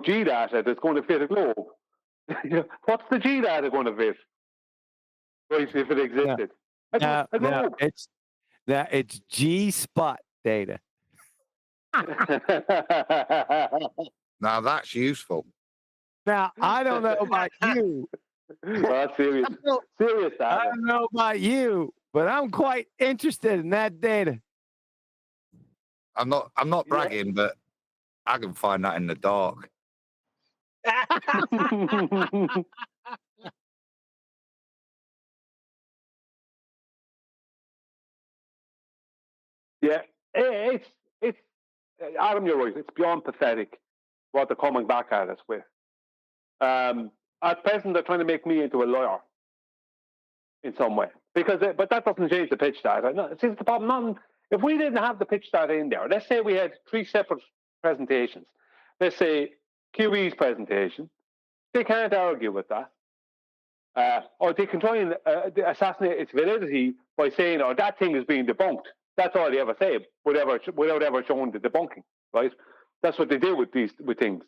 G data that's going to fit a globe. What's the G data going to fit? Right, if it existed. No, it's G-spot data. Now that's useful. Now, I don't know about you. That's serious. Serious data. I don't know about you, but I'm quite interested in that data. I'm not bragging, but I can find that in the dark. Yeah, it's Adam, you're right. It's beyond pathetic what they're coming back at us with. At present, they're trying to make me into a lawyer in some way, but that doesn't change the pitch data. No, see, the problem. If we didn't have the pitch data in there, let's say we had 3 separate presentations. Let's say QE's presentation. They can't argue with that. Or they can try and assassinate its validity by saying, "Oh, that thing is being debunked." That's all they ever say, without ever showing the debunking, right? That's what they do with things.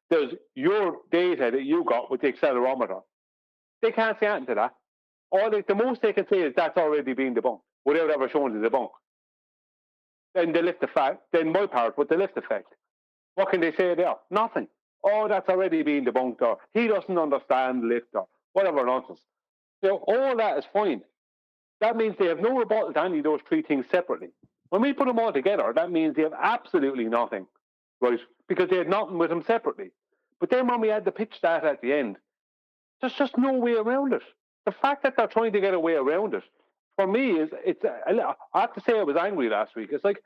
There's your data that you got with the accelerometer. They can't say anything to that. The most they can say is that's already been debunked, without ever showing the debunk. Then they lift the fact. Then my part with the lift effect. What can they say there? Nothing. Oh, that's already been debunked, or he doesn't understand lift, or whatever nonsense. All that is fine. That means they have no rebuttal to any of those 3 things separately. When we put them all together, that means they have absolutely nothing, right? Because they had nothing with them separately. But then when we add the pitch data at the end, there's just no way around it. The fact that they're trying to get a way around it, for me, I have to say I was angry last week. It's like,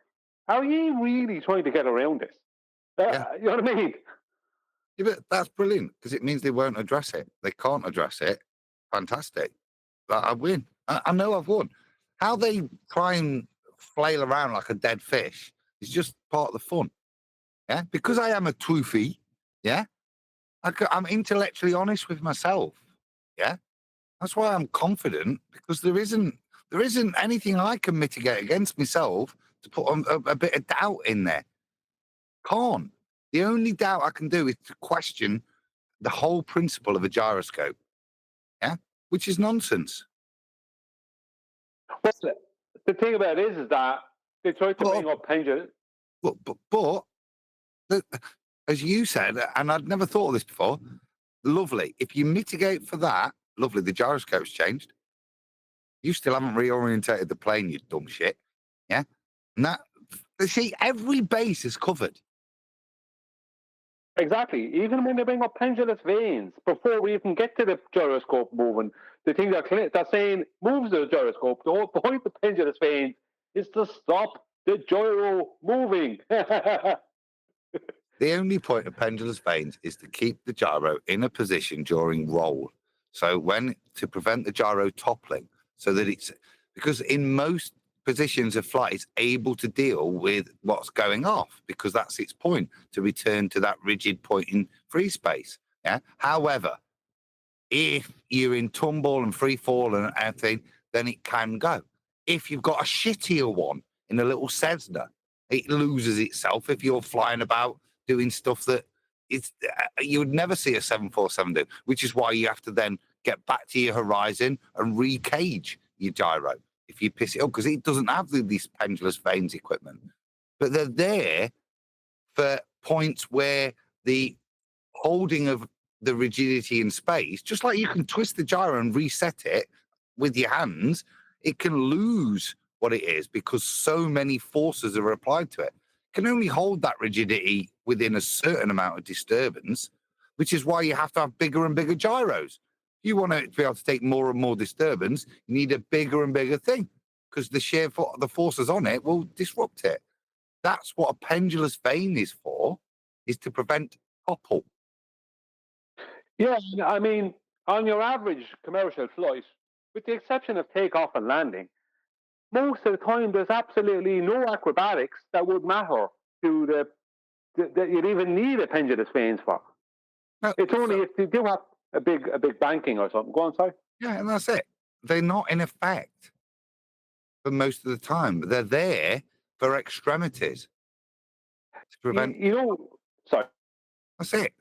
are you really trying to get around this? You know what I mean? Yeah, but that's brilliant, because it means they won't address it. They can't address it. Fantastic. I win. I know I've won. How they try and flail around like a dead fish is just part of the fun. Yeah, because I am a twoofy. Yeah, I'm intellectually honest with myself. Yeah, that's why I'm confident, because there isn't anything I can mitigate against myself to put a bit of doubt in there. Can't. The only doubt I can do is to question the whole principle of a gyroscope. Yeah, which is nonsense. Well, the thing about it is that they try to bring up pendulum. But as you said, and I'd never thought of this before, lovely. If you mitigate for that, lovely, the gyroscope's changed. You still haven't reorientated the plane, you dumb shit. Yeah? And see, every base is covered. Exactly. Even when they bring up pendulous veins, before we even get to the gyroscope moving, the thing they're saying moves the gyroscope. The whole point of pendulous veins is to stop the gyro moving. The only point of pendulous veins is to keep the gyro in a position during roll. So to prevent the gyro toppling, so that because in most positions of flight, it's able to deal with what's going off, because that's its point, to return to that rigid point in free space. Yeah. However, if you're in tumble and free fall and everything, then it can go. If you've got a shittier one in a little Cessna, it loses itself if you're flying about doing stuff that you would never see a 747 do, which is why you have to then get back to your horizon and recage your gyro if you piss it up, because it doesn't have these pendulous veins equipment. But they're there for points where the holding of the rigidity in space, just like you can twist the gyro and reset it with your hands, it can lose what it is because so many forces are applied to it. It can only hold that rigidity within a certain amount of disturbance, which is why you have to have bigger and bigger gyros. You want it to be able to take more and more disturbance, you need a bigger and bigger thing, because the forces on it will disrupt it. That's what a pendulous vein is for, is to prevent topple. Yeah, I mean, on your average commercial flight, with the exception of takeoff and landing, most of the time there's absolutely no acrobatics that would matter to that you'd even need a pendulous veins for. No, it's only if you do have a big banking or something. Go on, sorry. Yeah, and that's it. They're not in effect for most of the time. They're there for extremities to prevent. Sorry. That's it.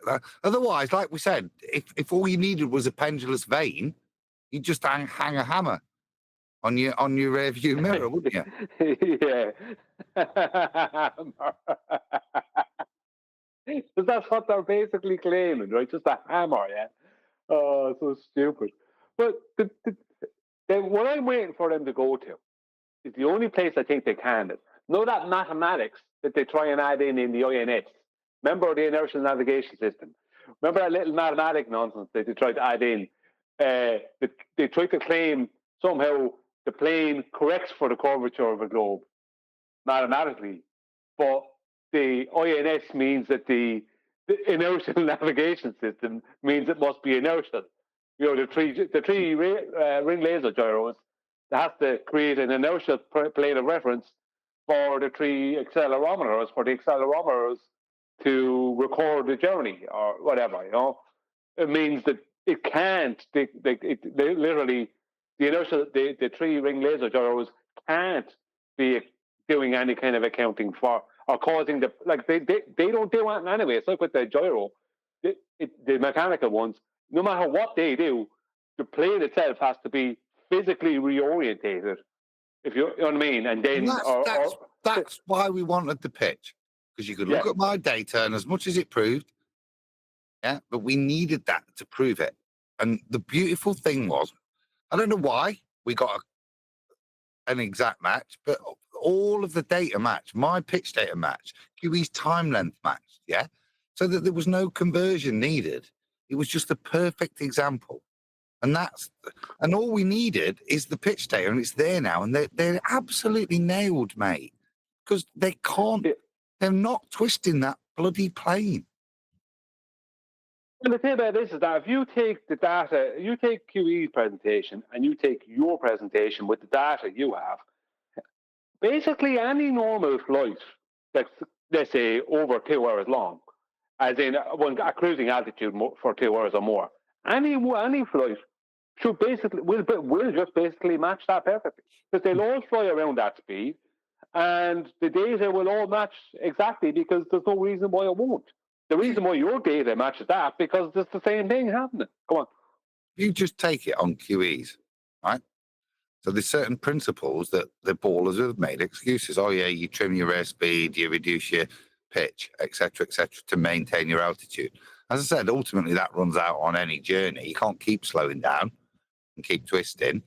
Otherwise, like we said, if all you needed was a pendulous vane, you'd just hang a hammer on your rear view mirror, wouldn't you? Yeah. So that's what they're basically claiming, right? Just a hammer, yeah. Oh, so stupid. But what I'm waiting for them to go to is the only place I think they can. Know that mathematics that they try and add in the INS. Remember the inertial navigation system? Remember that little mathematic nonsense that they tried to add in? They tried to claim somehow the plane corrects for the curvature of a globe mathematically, but the INS means that the inertial navigation system means it must be inertial. You know, the three ring laser gyros that has to create an inertial plane of reference for the three accelerometers to record the journey or whatever. You know, it means that it can't. They literally the inertial the three ring laser gyros can't be doing any kind of accounting for or causing they don't do anything anyway. It's like with the gyro, the mechanical ones. No matter what they do, the plane itself has to be physically reorientated. If you know what I mean, and then that's why we wanted the pitch, because you could look at my data, and as much as it proved, but we needed that to prove it. And the beautiful thing was, I don't know why we got an exact match, but all of the data matched. My pitch data matched. QE's time length matched. Yeah, so that there was no conversion needed. It was just a perfect example. And all we needed is the pitch data, and it's there now, and they're absolutely nailed, mate. Because they can't, they're not twisting that bloody plane. And the thing about this is that if you take the data, you take QE's presentation, and you take your presentation with the data you have, basically any normal flight that's, let's say, over 2 hours long, as in a cruising altitude for 2 hours or more, any flight should basically will just basically match that perfectly, because they'll all fly around that speed, and the data will all match exactly, because there's no reason why it won't. The reason why your data matches that, because it's the same thing happening. Come on. You just take it on QEs, right? So there's certain principles that the ballers have made excuses. Oh yeah, you trim your airspeed, you reduce your pitch, etc., to maintain your altitude. As I said, ultimately that runs out on any journey. You can't keep slowing down and keep twisting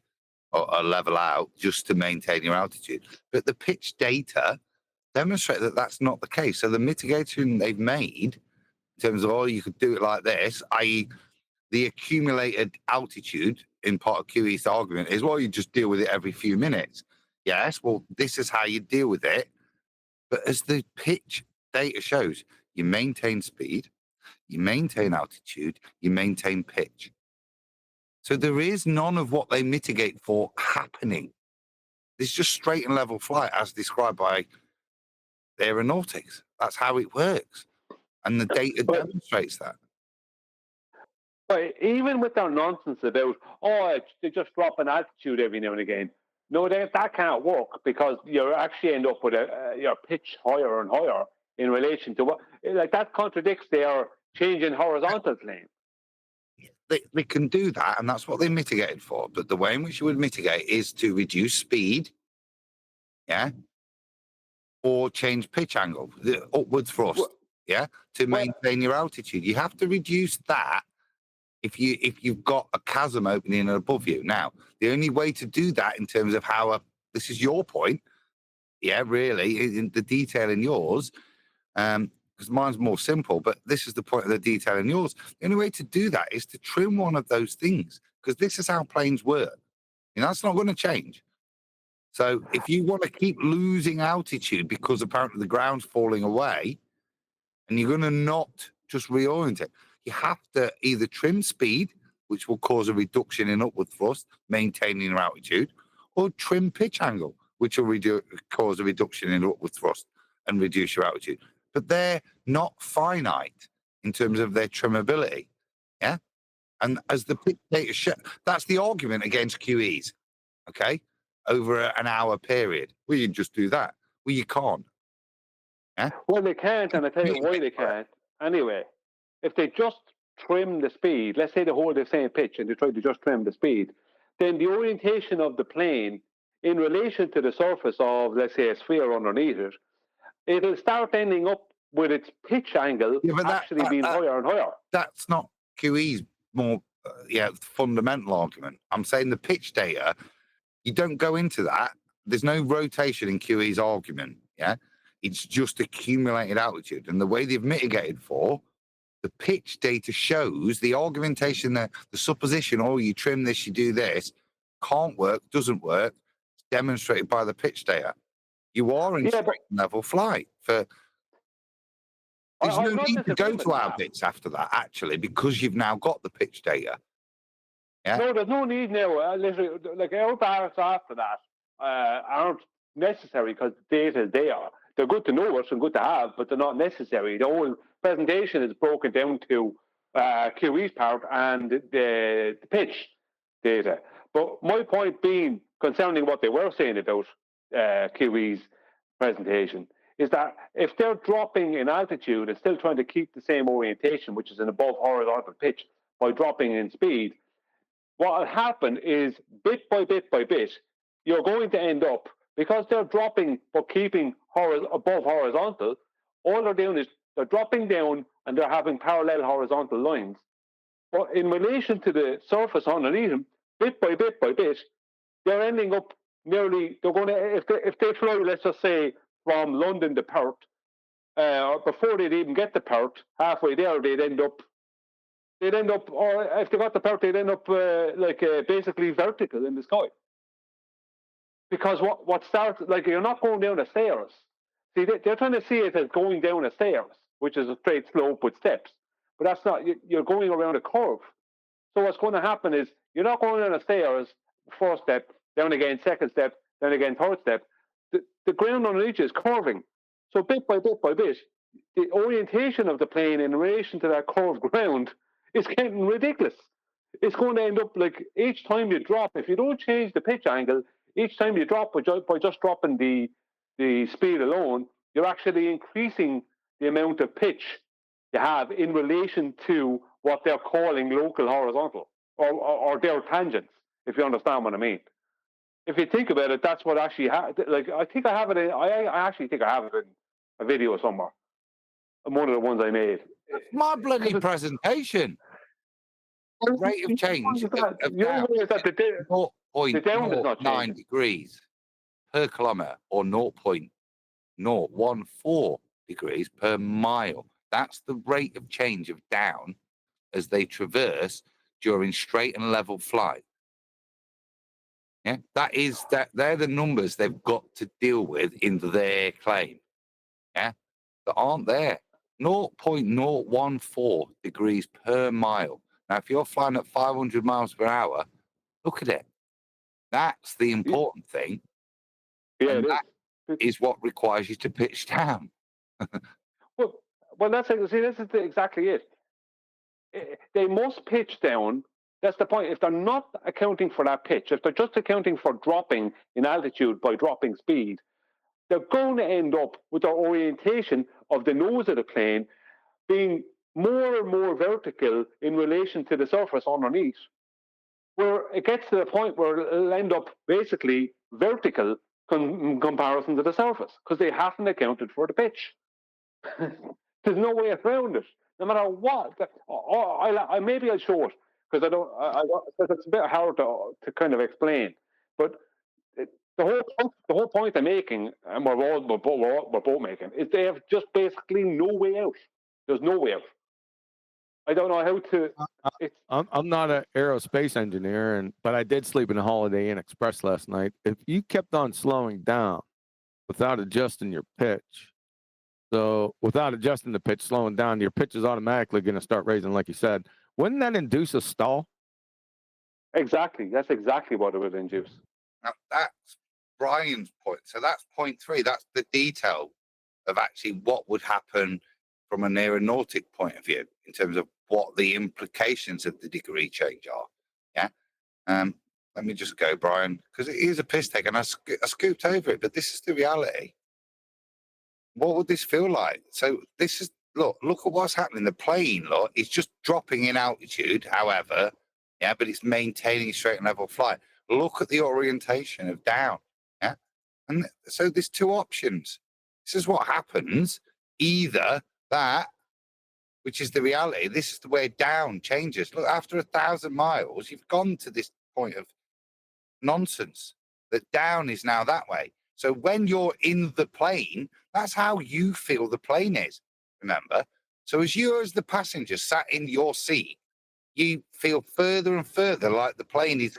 or level out just to maintain your altitude. But the pitch data demonstrate that that's not the case. So the mitigation they've made in terms of, oh, you could do it like this, i.e., the accumulated altitude in part of QE's argument is, well, you just deal with it every few minutes. Yes, well, this is how you deal with it. But as the pitch data shows, you maintain speed, you maintain altitude, you maintain pitch. So there is none of what they mitigate for happening. It's just straight and level flight as described by aeronautics. That's how it works. And the data demonstrates that. But even with their nonsense about, they just drop an altitude every now and again. No, that can't work, because you actually end up with your pitch higher and higher in relation to what, like, that contradicts their change in horizontal plane. They can do that, and that's what they mitigated for. But the way in which you would mitigate is to reduce speed, or change pitch angle, the upward thrust, to maintain your altitude. You have to reduce that if you've got a chasm opening above you. Now, the only way to do that in terms of how this is your point, really, in the detail in yours, because mine's more simple, but this is the point of the detail in yours. The only way to do that is to trim one of those things, because this is how planes work. That's not going to change. So if you want to keep losing altitude because apparently the ground's falling away, and you're going to not just reorient it, you have to either trim speed, which will cause a reduction in upward thrust, maintaining your altitude, or trim pitch angle, which will cause a reduction in upward thrust and reduce your altitude. But they're not finite in terms of their trimmability. Yeah. And as the pitch data show, that's the argument against QEs. Okay. Over an hour period. Well, you can just do that. Well, you can't. Yeah. Well, they can't, and I tell you why they can't. Anyway, if they just trim the speed, let's say they hold the same pitch and they try to just trim the speed, then the orientation of the plane in relation to the surface of, let's say, a sphere underneath it, it'll start ending up with its pitch angle actually being higher and higher. That's not QE's more fundamental argument. I'm saying the pitch data, you don't go into that. There's no rotation in QE's argument. Yeah, it's just accumulated altitude, and the way they've mitigated for the pitch data shows the argumentation that the supposition, oh, you trim this, you do this, can't work, doesn't work. It's demonstrated by the pitch data. You are in straight level flight for. There's no need to go to our bits after that, actually, because you've now got the pitch data. Yeah? No, there's no need now. Literally, like our bars after that aren't necessary because the data is there. They're good to know us and good to have, but they're not necessary. The whole presentation is broken down to QE's part and the pitch data. But my point being, concerning what they were saying about QE's presentation, is that if they're dropping in altitude and still trying to keep the same orientation, which is an above horizontal pitch, by dropping in speed, what will happen is bit by bit by bit, you're going to end up, because they're dropping but keeping above horizontal, all they're doing is they're dropping down and they're having parallel horizontal lines. But in relation to the surface underneath them, bit by bit by bit, they're ending up nearly, they're going to, if they fly, let's just say, from London to Perth, or before they'd even get to Perth, halfway there, they'd end up, or if they got to Perth, they'd end up basically vertical in the sky. Because what starts, like, you're not going down the stairs. See, they're trying to see it as going down a stairs, which is a straight slope with steps. But that's not, you're going around a curve. So what's going to happen is, you're not going down the stairs, first step, down again, second step, then again, third step. The ground underneath you is curving. So bit by bit by bit, the orientation of the plane in relation to that curved ground is getting ridiculous. It's going to end up like each time you drop, if you don't change the pitch angle, each time you drop by just dropping the speed alone, you're actually increasing the amount of pitch you have in relation to what they're calling local horizontal or their tangents, if you understand what I mean. If you think about it, that's what actually like I think I have it. I actually think I have it in a video somewhere. One of the ones I made. That's my bloody presentation. The rate of change of about 0.09 degrees per kilometre or 0.014 degrees per mile. That's the rate of change of down as they traverse during straight and level flight. Yeah, they're the numbers they've got to deal with in their claim. Yeah, that aren't there. 0.014 degrees per mile. Now, if you're flying at 500 miles per hour, look at it. That's the important thing. Yeah, and that is what requires you to pitch down. well, that's exactly it. They must pitch down. That's the point. If they're not accounting for that pitch, if they're just accounting for dropping in altitude by dropping speed, they're going to end up with the orientation of the nose of the plane being more and more vertical in relation to the surface underneath, where it gets to the point where it'll end up basically vertical in comparison to the surface, because they haven't accounted for the pitch. There's no way around it, no matter what. Maybe I'll show it, because because it's a bit hard to kind of explain. But the whole point I'm making, and we're both making, is they have just basically no way out. There's no way out. I don't know how to. I'm not an aerospace engineer, but I did sleep in a Holiday Inn Express last night. If you kept on slowing down without adjusting your pitch, so without adjusting the pitch, slowing down, your pitch is automatically going to start raising, like you said. Wouldn't that induce a stall? Exactly. That's exactly what it would induce. Now, that's Brian's point. So that's point 3. That's the detail of actually what would happen from an aeronautic point of view in terms of what the implications of the degree change are. Yeah. Let me just go, Brian, because it is a piss take, and I scooped over it, but this is the reality. What would this feel like? So this is look at what's happening. The plane, look, it's just dropping in altitude, however, yeah, but it's maintaining straight and level flight. Look at the orientation of down, yeah. And so there's two options. This is what happens. Either that, which is the reality, this is the way down changes. Look, after 1,000 miles, you've gone to this point of nonsense that down is now that way. So when you're in the plane, that's how you feel the plane is, remember? So as you, as the passenger sat in your seat, you feel further and further like the plane is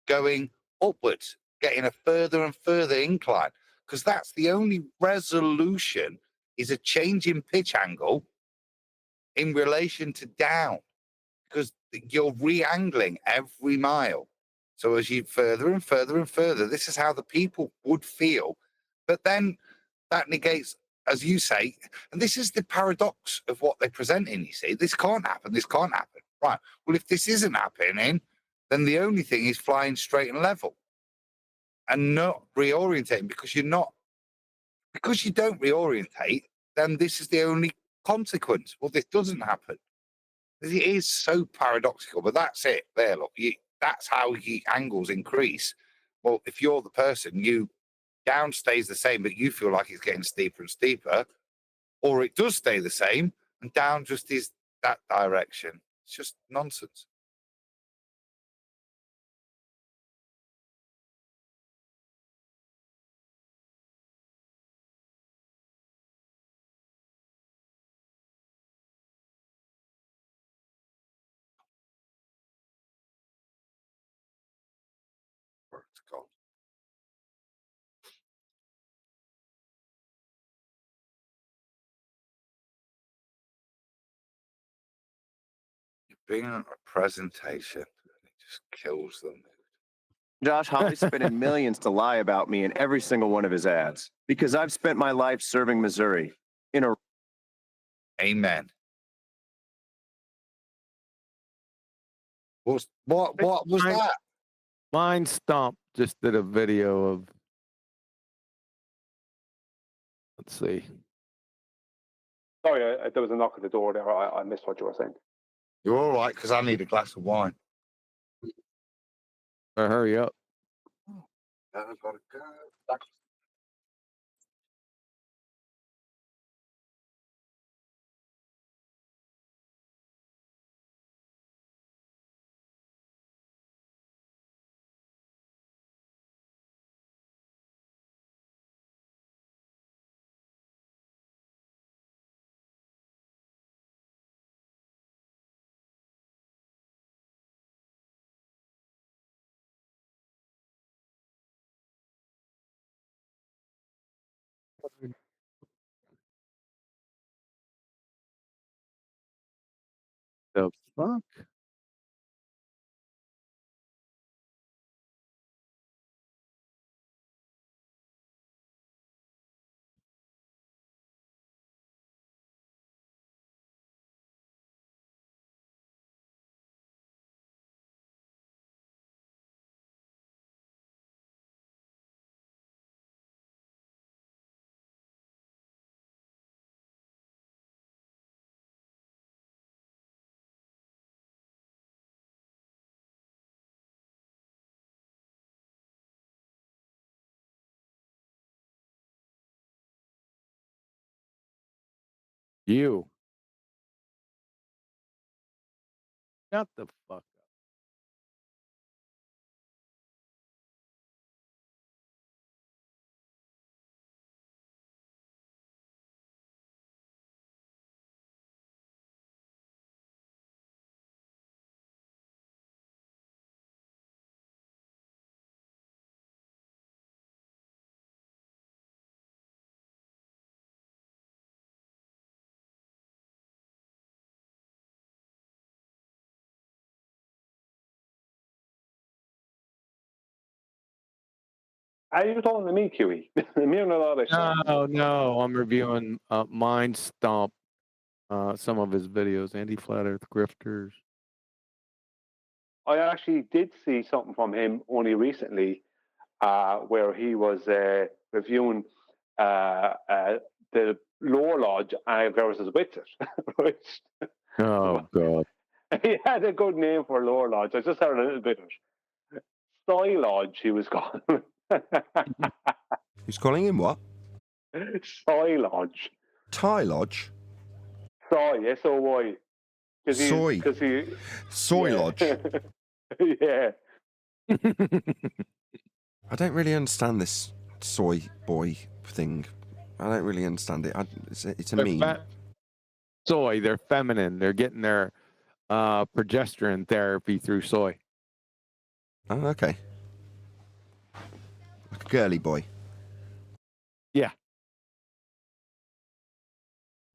going upwards, getting a further and further incline, because that's the only resolution is a change in pitch angle in relation to down, because you're re-angling every mile. So as you further and further and further, this is how the people would feel. But then that negates, as you say, and this is the paradox of what they're presenting, you see. This can't happen, this can't happen. Right. Well, if this isn't happening, then the only thing is flying straight and level and not reorientating, because you don't reorientate, then this is the only consequence. Well, this doesn't happen. It is so paradoxical, but that's it. There, look, that's how angles increase. Well, if you're the person, you down stays the same, but you feel like it's getting steeper and steeper, or it does stay the same and down just is that direction. It's just nonsense. Where it's gone. You're being a presentation, it just kills them. Josh Hawley's spending millions to lie about me in every single one of his ads because I've spent my life serving Missouri in a. Amen. What was that? Mind Stomp just did a video of, let's see. Sorry, there was a knock at the door there. I missed what you were saying. You're all right, because I need a glass of wine. Hurry up. I've got to go. The fuck? You. Shut the fuck up. Are you talking to me, QE? Me and a lot of No, I'm reviewing Mind Stomp, some of his videos, Anti-Flat Earth Grifters. I actually did see something from him only recently, where he was reviewing the Lower Lodge versus Witches, right? Oh god. He had a good name for Lower Lodge. I just heard a little bit of it. Soy Lodge, he was called. Who's calling him what? Soy Lodge. Thai Lodge? Soy, S-O-Y. Soy. Because he. Soy yeah. Lodge. Yeah. I don't really understand this soy boy thing. I don't really understand it. It's a They're meme. Soy, they're feminine. They're getting their progesterone therapy through soy. Oh, okay. Like a girly boy. Yeah.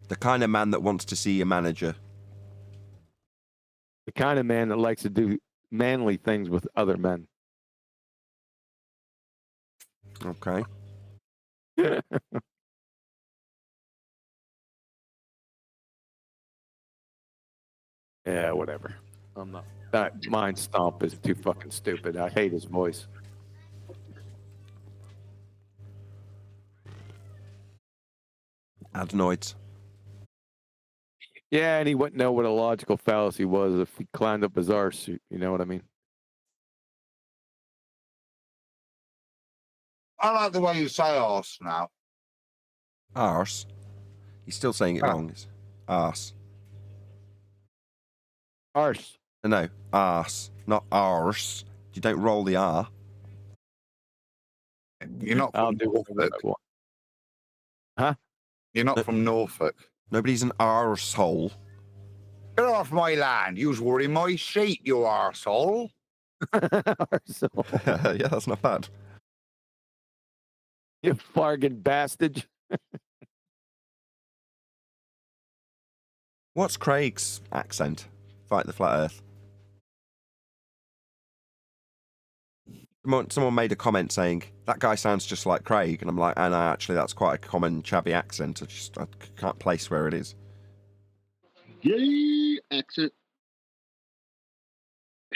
The kind of man that wants to see a manager. The kind of man that likes to do manly things with other men. Okay. Yeah, whatever. I'm not. That mind stomp is too fucking stupid. I hate his voice. Adenoids. Yeah, and he wouldn't know what a logical fallacy was if he climbed up his arse. You know what I mean? I like the way you say arse now. Arse. He's still saying it wrong. It's arse. Arse. No, arse, not arse. You don't roll the R. You're not I'll from do whatever Norfolk. I want. Huh? You're not from Norfolk. Nobody's an arsehole. Get off my land. You was worrying my sheep, you arsehole. Arsehole. Yeah, that's not bad. You fargan bastard. What's Craig's accent? Fight the Flat Earth. Someone made a comment saying, that guy sounds just like Craig. And I'm like, no, actually, that's quite a common chabby accent. I can't place where it is. Yay, accent.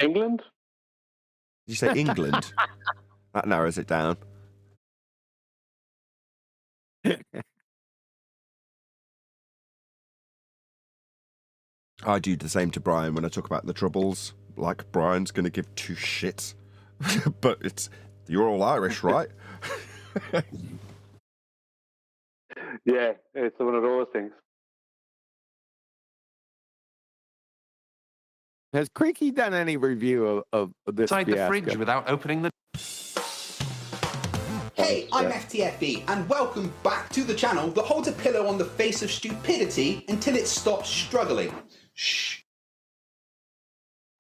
England? Did you say England? That narrows it down. I do the same to Brian when I talk about the Troubles. Like, Brian's going to give two shits. But you're all Irish, right? Yeah, it's one of those things. Has Creaky done any review of this Inside the fiasco? fridge without opening the... Hey, I'm FTFE, and welcome back to the channel that holds a pillow on the face of stupidity until it stops struggling. Shh.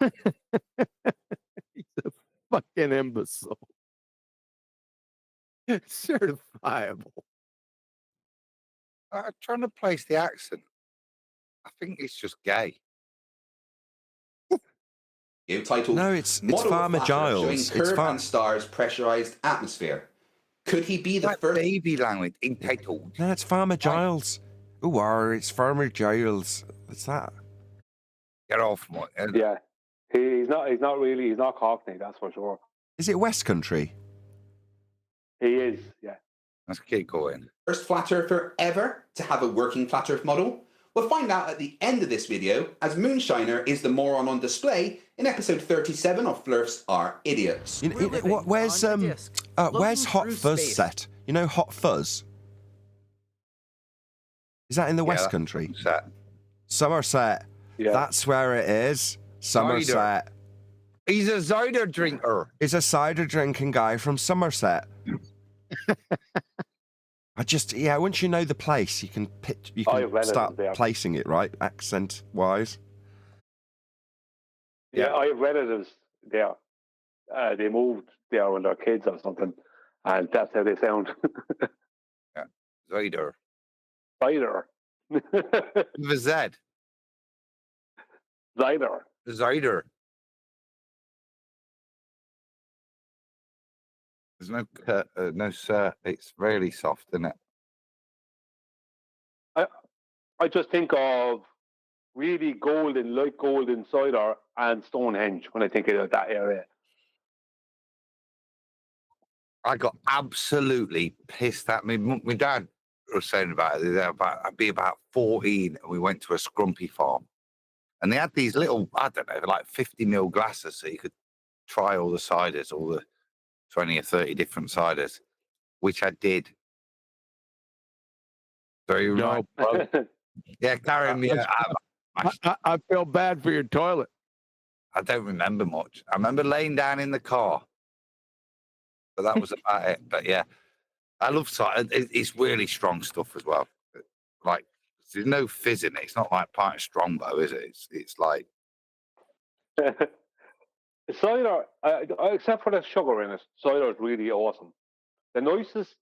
He's a fucking imbecile. Certifiable. I'm trying to place the accent. I think it's just gay. Titled No, it's Model Farmer Flasher Giles. Showing It's Curb and Star's Pressurized Atmosphere. Could he be the That first? baby language entitled. No, it's Farmer Giles. Ooh, it's Farmer Giles. What's that? Get off my. Yeah. He's not Cockney, that's for sure. Is it West Country? He is, yeah. Let's keep going. First flat earther ever to have a working flat earth model? We'll find out at the end of this video, as Moonshiner is the moron on display in episode 37 of Flerf's Are Idiots. Where's Hot Fuzz set? You know Hot Fuzz? Is that in the West Country? Somerset. Yeah. That's where it is. Somerset. He's a cider drinker. He's a cider drinking guy from Somerset. Once you know the place, you can start placing it, right? Accent wise. Yeah, I have relatives there. They moved there when they're kids or something, and that's how they sound. Yeah, cider. Cider. The Z. Cider. Cider. There's no sir. It's really soft, isn't it? I just think of really light golden cider and Stonehenge when I think of that area. I got absolutely pissed at me. My dad was saying about it. I'd be about 14, and we went to a scrumpy farm, and they had these little, I don't know, like 50ml glasses, so you could try all the ciders, all the 20 or 30 different ciders, which I did. So you No, right. Yeah, carrying me. I feel bad for your toilet. I don't remember much. I remember laying down in the car, but that was about it. But yeah, I love cider. It's really strong stuff as well. Like, there's no fizz in it. It's not like pint of Strongbow, is it? It's like cider, except for the sugar in it, cider is really awesome. The nicest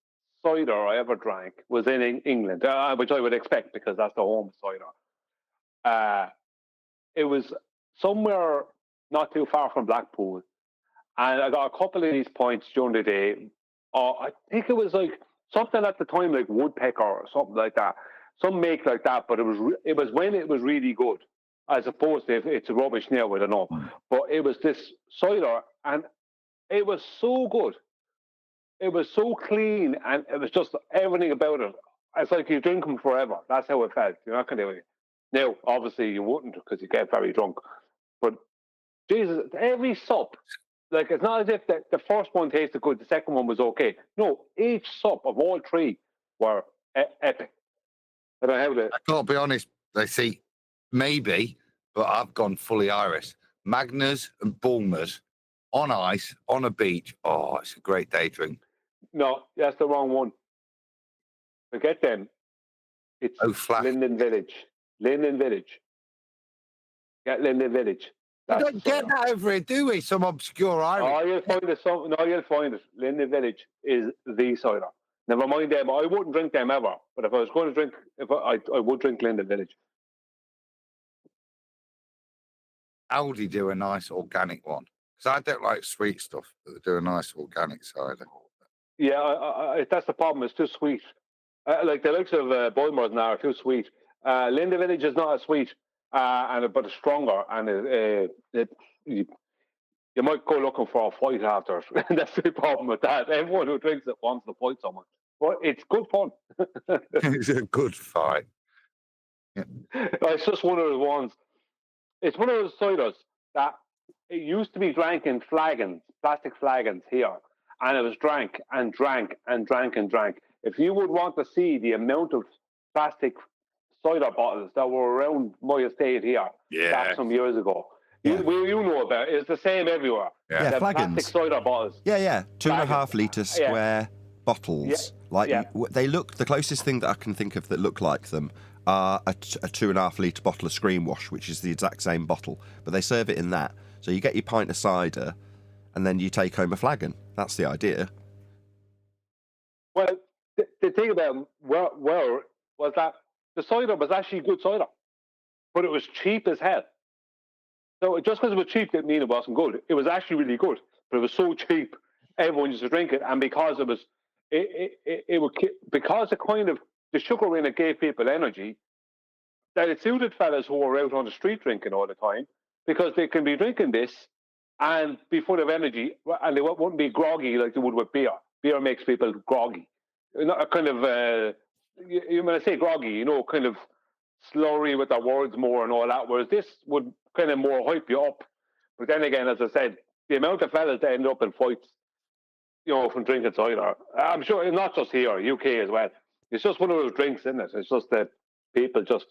cider I ever drank was in England, which I would expect because that's the home cider. It was somewhere not too far from Blackpool, and I got a couple of these points during the day. I think it was like something at the time like Woodpecker or something like that, some make like that. But it was when it was really good, as opposed to if it's rubbish now. I don't know, but it was this cider, and it was so good. It was so clean, and it was just everything about it. It's like you drink them forever. That's how it felt. You're not going to. Now, obviously, you wouldn't because you get very drunk. But Jesus, every sup, like it's not as if the first one tasted good, the second one was okay. No, each sup of all three were epic. I don't know how to. I can't be honest. They see maybe, but I've gone fully Irish. Magners and Bulmers on ice on a beach. Oh, it's a great day drink. No, that's the wrong one. Forget them. It's Linden Village. Linden Village. Get Linden Village. We don't get that over here, do we? Some obscure Irish. Oh, you'll find it. No, you'll find it. Linden Village is the cider. Never mind them. I wouldn't drink them ever. But if I was going to drink, I would drink Linden Village. Aldi do a nice organic one because I don't like sweet stuff, but they do a nice organic cider. Yeah, that's the problem. It's too sweet. Like the likes of Bulmers now are too sweet. Linden Village is not as sweet, but it's stronger, and you might go looking for a fight after. That's the problem with that. Everyone who drinks it wants to fight someone, but it's good fun. It's a good fight. Yeah. It's just one of those ones. It's one of those ciders that it used to be drank in flagons, plastic flagons here, and it was drank and drank and drank and drank. If you would want to see the amount of plastic cider bottles that were around my estate here back some years ago, you know about it. It's the same everywhere. Yeah, the flagons. plastic cider bottles. Yeah. 2.5 litre square bottles. They look, the closest thing that I can think of that look like them are a 2.5 litre bottle of Screen Wash, which is the exact same bottle, but they serve it in that. So you get your pint of cider, and then you take home a flagon. That's the idea. Well, the thing about them was that the cider was actually good cider, but it was cheap as hell. So just because it was cheap didn't mean it wasn't good. It was actually really good, but it was so cheap, everyone used to drink it, and because because it kind of the sugar in it gave people energy, that it suited fellas who were out on the street drinking all the time because they can be drinking this and be full of energy, and they wouldn't be groggy like they would with beer. Beer makes people groggy. Not kind of, when I say groggy, kind of slurry with their words more and all that, whereas this would kind of more hype you up. But then again, as I said, the amount of fellas that end up in fights, from drinking cider, I'm sure, not just here, UK as well. It's just one of those drinks, isn't it? It's just that people just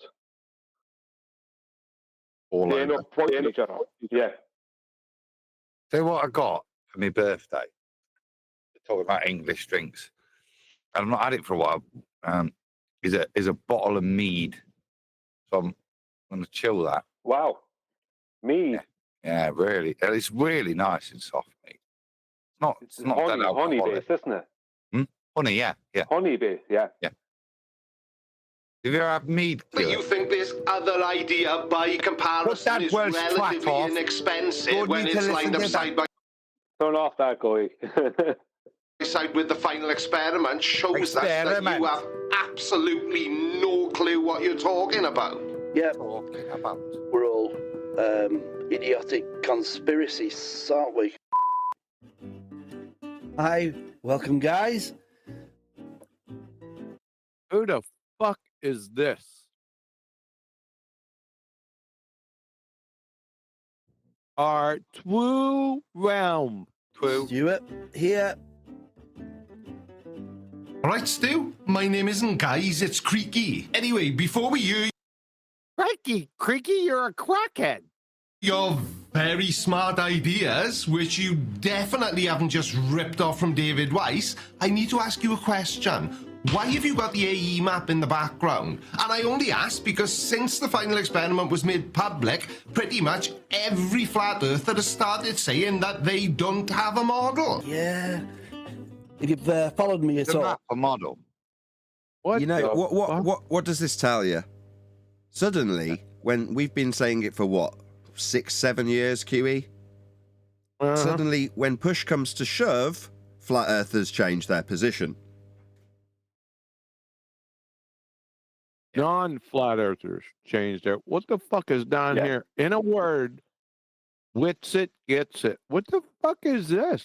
end up fighting each other. Yeah. So what I got for my birthday, talking about English drinks, and I've not had it for a while, is a bottle of mead. So I'm going to chill that. Wow. Mead. Yeah, really. It's really nice and soft mead. It's not honey based, isn't it? Honey, yeah. Honey based, yeah. Have you ever had mead? But you think this other idea, by comparison, is relatively inexpensive when it's lined up side by Turn off that guy. side with the final experiment shows us that you have absolutely no clue what you're talking about. Yeah, we're all idiotic conspiracists, aren't we? Hi, welcome guys. Who the fuck is this? Our Twoo Realm. Stuart, here. Right, Stu, my name isn't Guys, it's Creaky. Anyway, before we hear Creaky, you're a crackhead. your very smart ideas, which you definitely haven't just ripped off from David Weiss, I need to ask you a question. Why have you got the AE map in the background? And I only ask because since the final experiment was made public, pretty much every flat earther has started saying that they don't have a model. Yeah. If you've followed me at The all. map, a model. What? You know, the what does this tell you? Suddenly, when we've been saying it for what, 6-7 years, QE? Suddenly, when push comes to shove, flat earthers change their position. Non-flat earthers changed their. What the fuck is down here? In a word, wits it, gets it. What the fuck is this?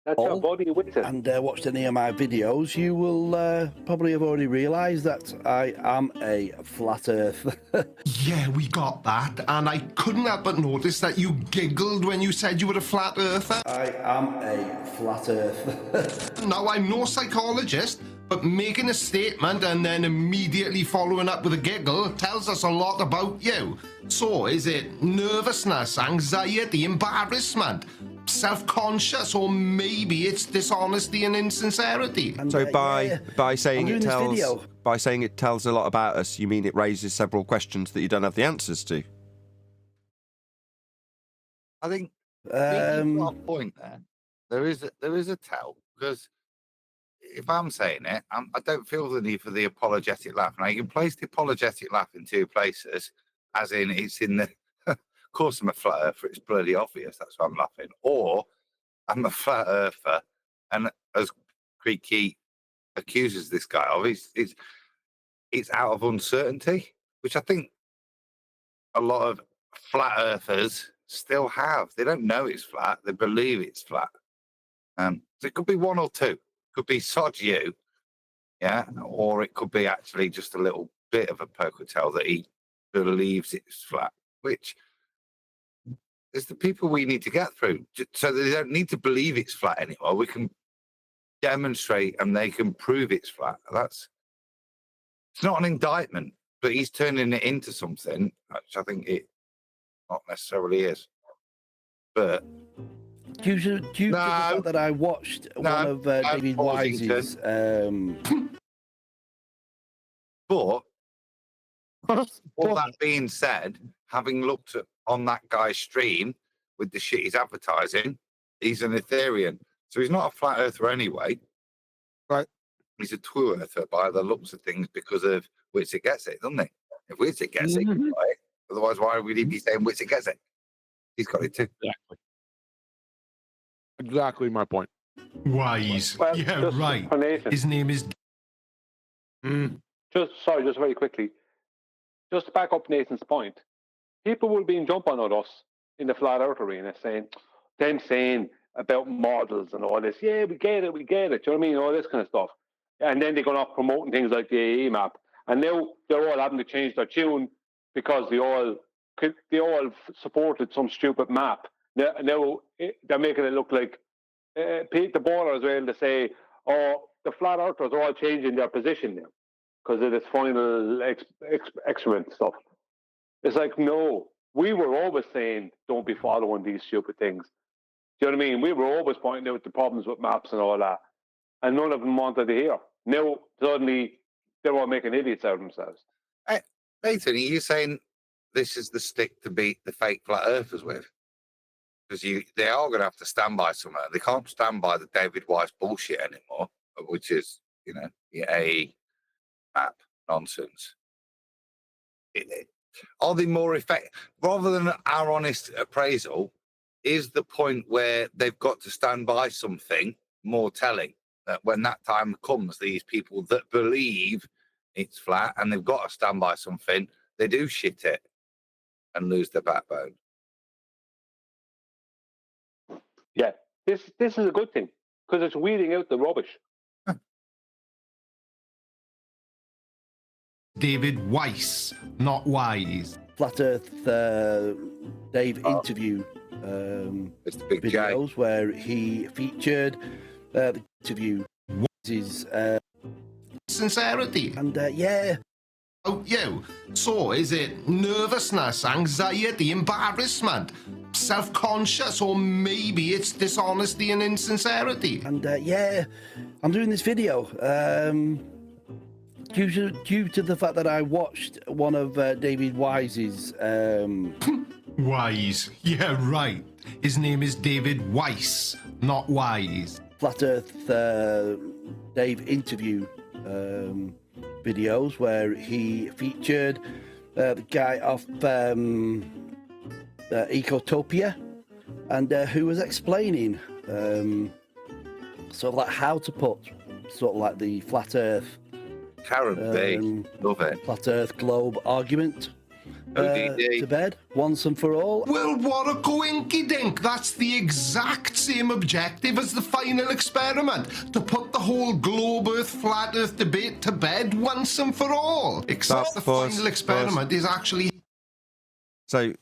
That's our body with it. And watched any of my videos, you will probably have already realised that I am a flat earther. Yeah, we got that, and I couldn't help but notice that you giggled when you said you were a flat earther. I am a flat earther. Now, I'm no psychologist, but making a statement and then immediately following up with a giggle tells us a lot about you. So, is it nervousness, anxiety, embarrassment, self-conscious, or maybe it's dishonesty and insincerity? And, So by saying I'm it doing this tells video. by saying it tells a lot about us, you mean it raises several questions that you don't have the answers to? I think you've got a point there. There is a tell, because if I'm saying it, I don't feel the need for the apologetic laugh. Now, you can place the apologetic laugh in two places, as in it's in the. Of course, I'm a flat earther. It's bloody obvious. That's why I'm laughing. Or I'm a flat earther, and as Creaky accuses this guy of, it's out of uncertainty, which I think a lot of flat earthers still have. They don't know it's flat. They believe it's flat. So it could be one or two. It could be sod you, yeah, or it could be actually just a little bit of a poker tell that he believes it's flat, which is the people we need to get through, so that they don't need to believe it's flat anymore. We can demonstrate and they can prove it's flat. It's not an indictment, but he's turning it into something, which I think it not necessarily is. But due to the fact that I watched one of David Wise's. But all that being said, having looked on that guy's stream with the shit he's advertising, he's an Ethereum. So he's not a flat earther anyway. Right. He's a true earther by the looks of things because of Witsit gets it, doesn't he? If Witsit gets it, right? Otherwise, why would he be saying Witsit gets it? He's got it too. Exactly my point. Wise. Well, yeah, just right. for Nathan. His name is... Just very quickly. Just to back up Nathan's point, people will be jumping on us in the flat earth arena saying about models and all this. Yeah, we get it. Do you know what I mean? All this kind of stuff. And then they're going off promoting things like the AE map. And now they're all having to change their tune because they all supported some stupid map. Now they're making it look like the baller as well to say, oh, the flat earthers are all changing their position now because of this final experiment stuff. It's like, no, we were always saying don't be following these stupid things. Do you know what I mean? We were always pointing out the problems with maps and all that, and none of them wanted to hear. Now suddenly they're all making idiots out of themselves. Hey, Nathan, are you saying this is the stick to beat the fake flat earthers with? Because they are going to have to stand by somewhere. They can't stand by the David Weiss bullshit anymore, which is, a map nonsense. Are they more effective? Rather than our honest appraisal, is the point where they've got to stand by something more telling? That when that time comes, these people that believe it's flat and they've got to stand by something, they do shit it and lose their backbone. Yeah, this is a good thing. because it's weeding out the rubbish. David Weiss, not Wise. Flat Earth Dave interview It's the big J. videos where he featured the interview his Sincerity. and yeah, Oh, you. So, is it nervousness, anxiety, embarrassment, self-conscious, or maybe it's dishonesty and insincerity? and yeah, I'm doing this video due to the fact that I watched one of David Wise's Wise. Yeah, right. His name is David Weiss, not Wise. Flat Earth Dave interview videos where he featured the guy off Ecotopia and who was explaining sort of like how to put sort of like the flat Earth Karen B. Love it. flat Earth globe argument ODD. to bed once and for all. Well, what a coinky-dink. That's the exact same objective as the final experiment, to put the whole globe Earth, flat Earth debate to bed once and for all. Except the Pause, final experiment is actually... So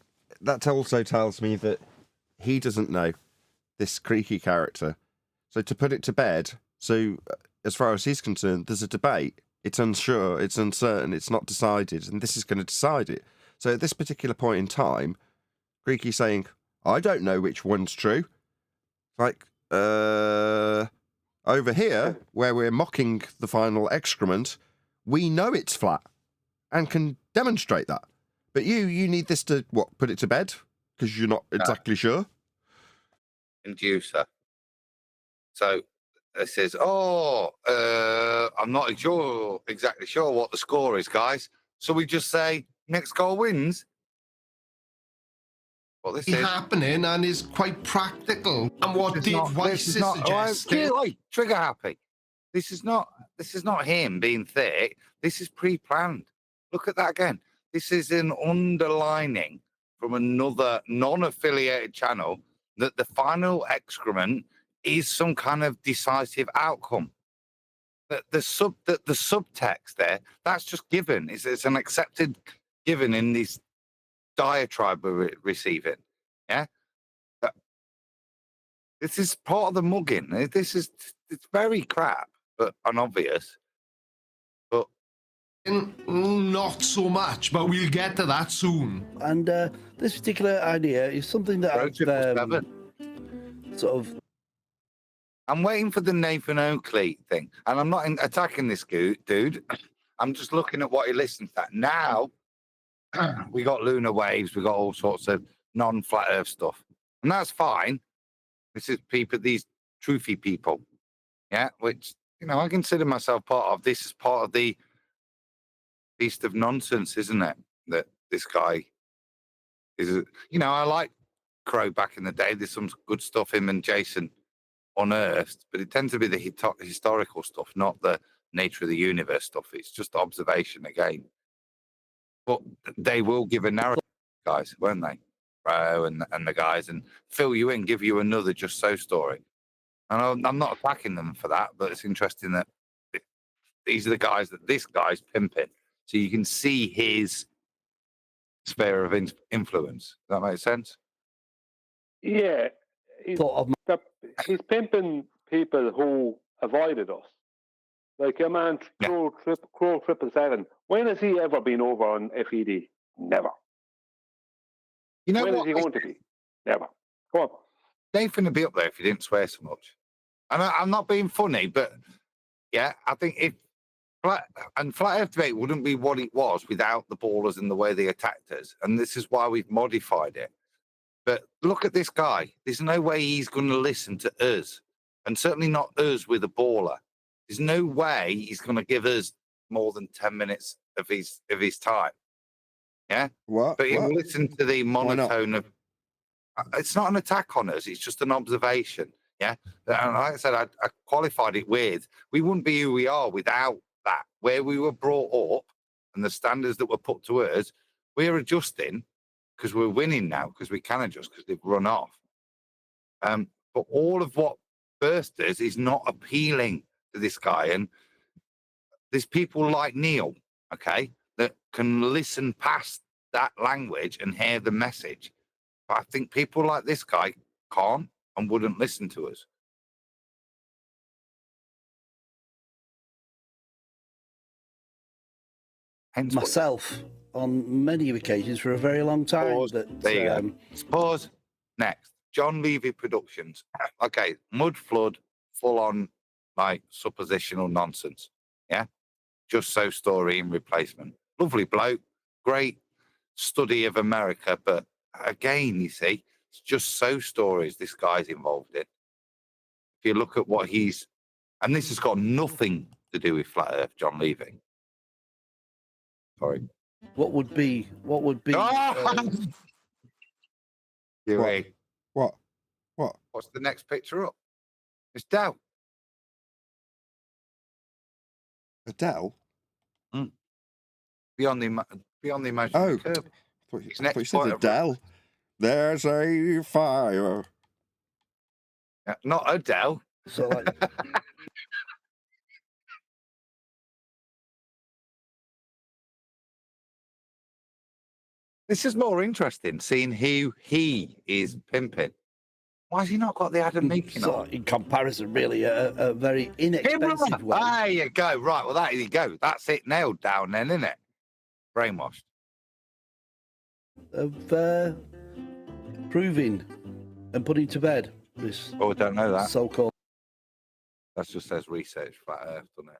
that also tells me that he doesn't know this Creaky character. So to put it to bed, so as far as he's concerned, there's a debate. It's unsure, it's uncertain, it's not decided, and this is going to decide it. So at this particular point in time, Creaky's saying, I don't know which one's true. Like, over here, where we're mocking the final excrement, we know it's flat and can demonstrate that. But you need this to, what, put it to bed? Because you're not exactly sure? Inducer. So it says, I'm not exactly sure what the score is, guys. So we just say, next goal wins. Well, this is happening and is quite practical. And what Dave Weiss is suggesting... Trigger happy. This is not him being thick. This is pre-planned. Look at that again. This is an underlining from another non-affiliated channel that the final excrement is some kind of decisive outcome. The subtext there, that's just given. It's an accepted given in this diatribe we're receiving. Yeah? But this is part of the mugging. It's very crap, but unobvious. But not so much, but we'll get to that soon. And this particular idea is something that I've sort of... I'm waiting for the Nathan Oakley thing, and I'm not attacking this dude. I'm just looking at what he listens to. Now, we got lunar waves, we got all sorts of non-flat Earth stuff, and that's fine. This is these truthy people, yeah, which I consider myself part of. This is part of the beast of nonsense, isn't it? That this guy is, I like Crow back in the day. There's some good stuff him and Jason unearthed, but it tends to be the historical stuff, not the nature of the universe stuff. It's just observation again. But they will give a narrative, guys, won't they? Crow and the guys, and fill you in, give you another just so story. And I'm not attacking them for that, but it's interesting that these are the guys that this guy's pimping. So you can see his sphere of influence. Does that make sense? Yeah. He's pimping people who avoided us. Like your man, Crow 777. When has he ever been over on FED? Never. You know when what? Is he going to be? Never. Go on. Nathan would be up there if he didn't swear so much. And I'm not being funny, but yeah, I think if Flat Earth Debate wouldn't be what it was without the ballers and the way they attacked us. And this is why we've modified it. But look at this guy. There's no way he's going to listen to us. And certainly not us with a baller. There's no way he's going to give us more than 10 minutes of his time. Yeah? What? But he'll listen to the monotone of... It's not an attack on us. It's just an observation. Yeah? And like I said, I qualified it with, we wouldn't be who we are without that. Where we were brought up and the standards that were put to us, we're adjusting because we're winning now, because we can adjust, because they've run off. But all of what bursters is not appealing to this guy. And there's people like Neil, okay, that can listen past that language and hear the message. But I think people like this guy can't and wouldn't listen to us. Hence Myself, on many occasions for a very long time. Pause. There you go. Pause. Next. John Levy Productions. Okay, mud flood, full on like suppositional nonsense. Yeah. Just so story and replacement. Lovely bloke. Great study of America. But again, you see, it's just so stories this guy's involved in. If you look at what he's, and this has got nothing to do with Flat Earth, John Levy. Sorry. What would be? Huey. What? What's the next picture up? It's Dow. Adele? Beyond the imaginary curve. I thought you said Adele. There's a fire. Not Adele. So like, this is more interesting, seeing who he is pimping. Why has he not got the Adam Meakin so on? in comparison, really, a very inexpensive way There you go. Right, well, there you go. That's it nailed down then, isn't it? Brainwashed. of proving and putting to bed this Oh, I don't know that. so-called That just says research Flat Earth, doesn't it?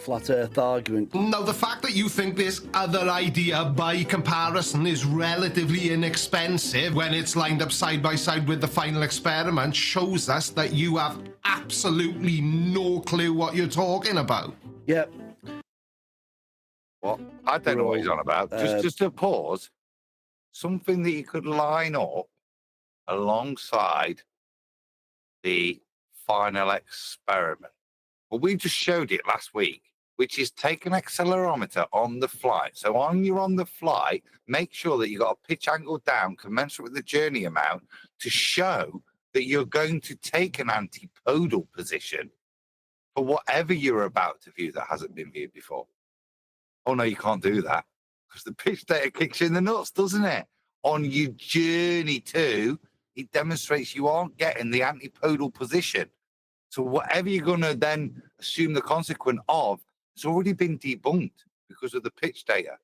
flat Earth argument. Now, the fact that you think this other idea by comparison is relatively inexpensive when it's lined up side by side with the final experiment shows us that you have absolutely no clue what you're talking about. Yep. What? I don't know what he's on about. Just to pause, something that you could line up alongside the final experiment. Well, we just showed it last week, which is take an accelerometer on the flight. So when you're on the flight, make sure that you got a pitch angle down commensurate with the journey amount to show that you're going to take an antipodal position for whatever you're about to view that hasn't been viewed before. Oh, no, you can't do that because the pitch data kicks you in the nuts, doesn't it? On your journey to, it demonstrates you aren't getting the antipodal position. So whatever you're going to then assume the consequence of, it's already been debunked because of the pitch data.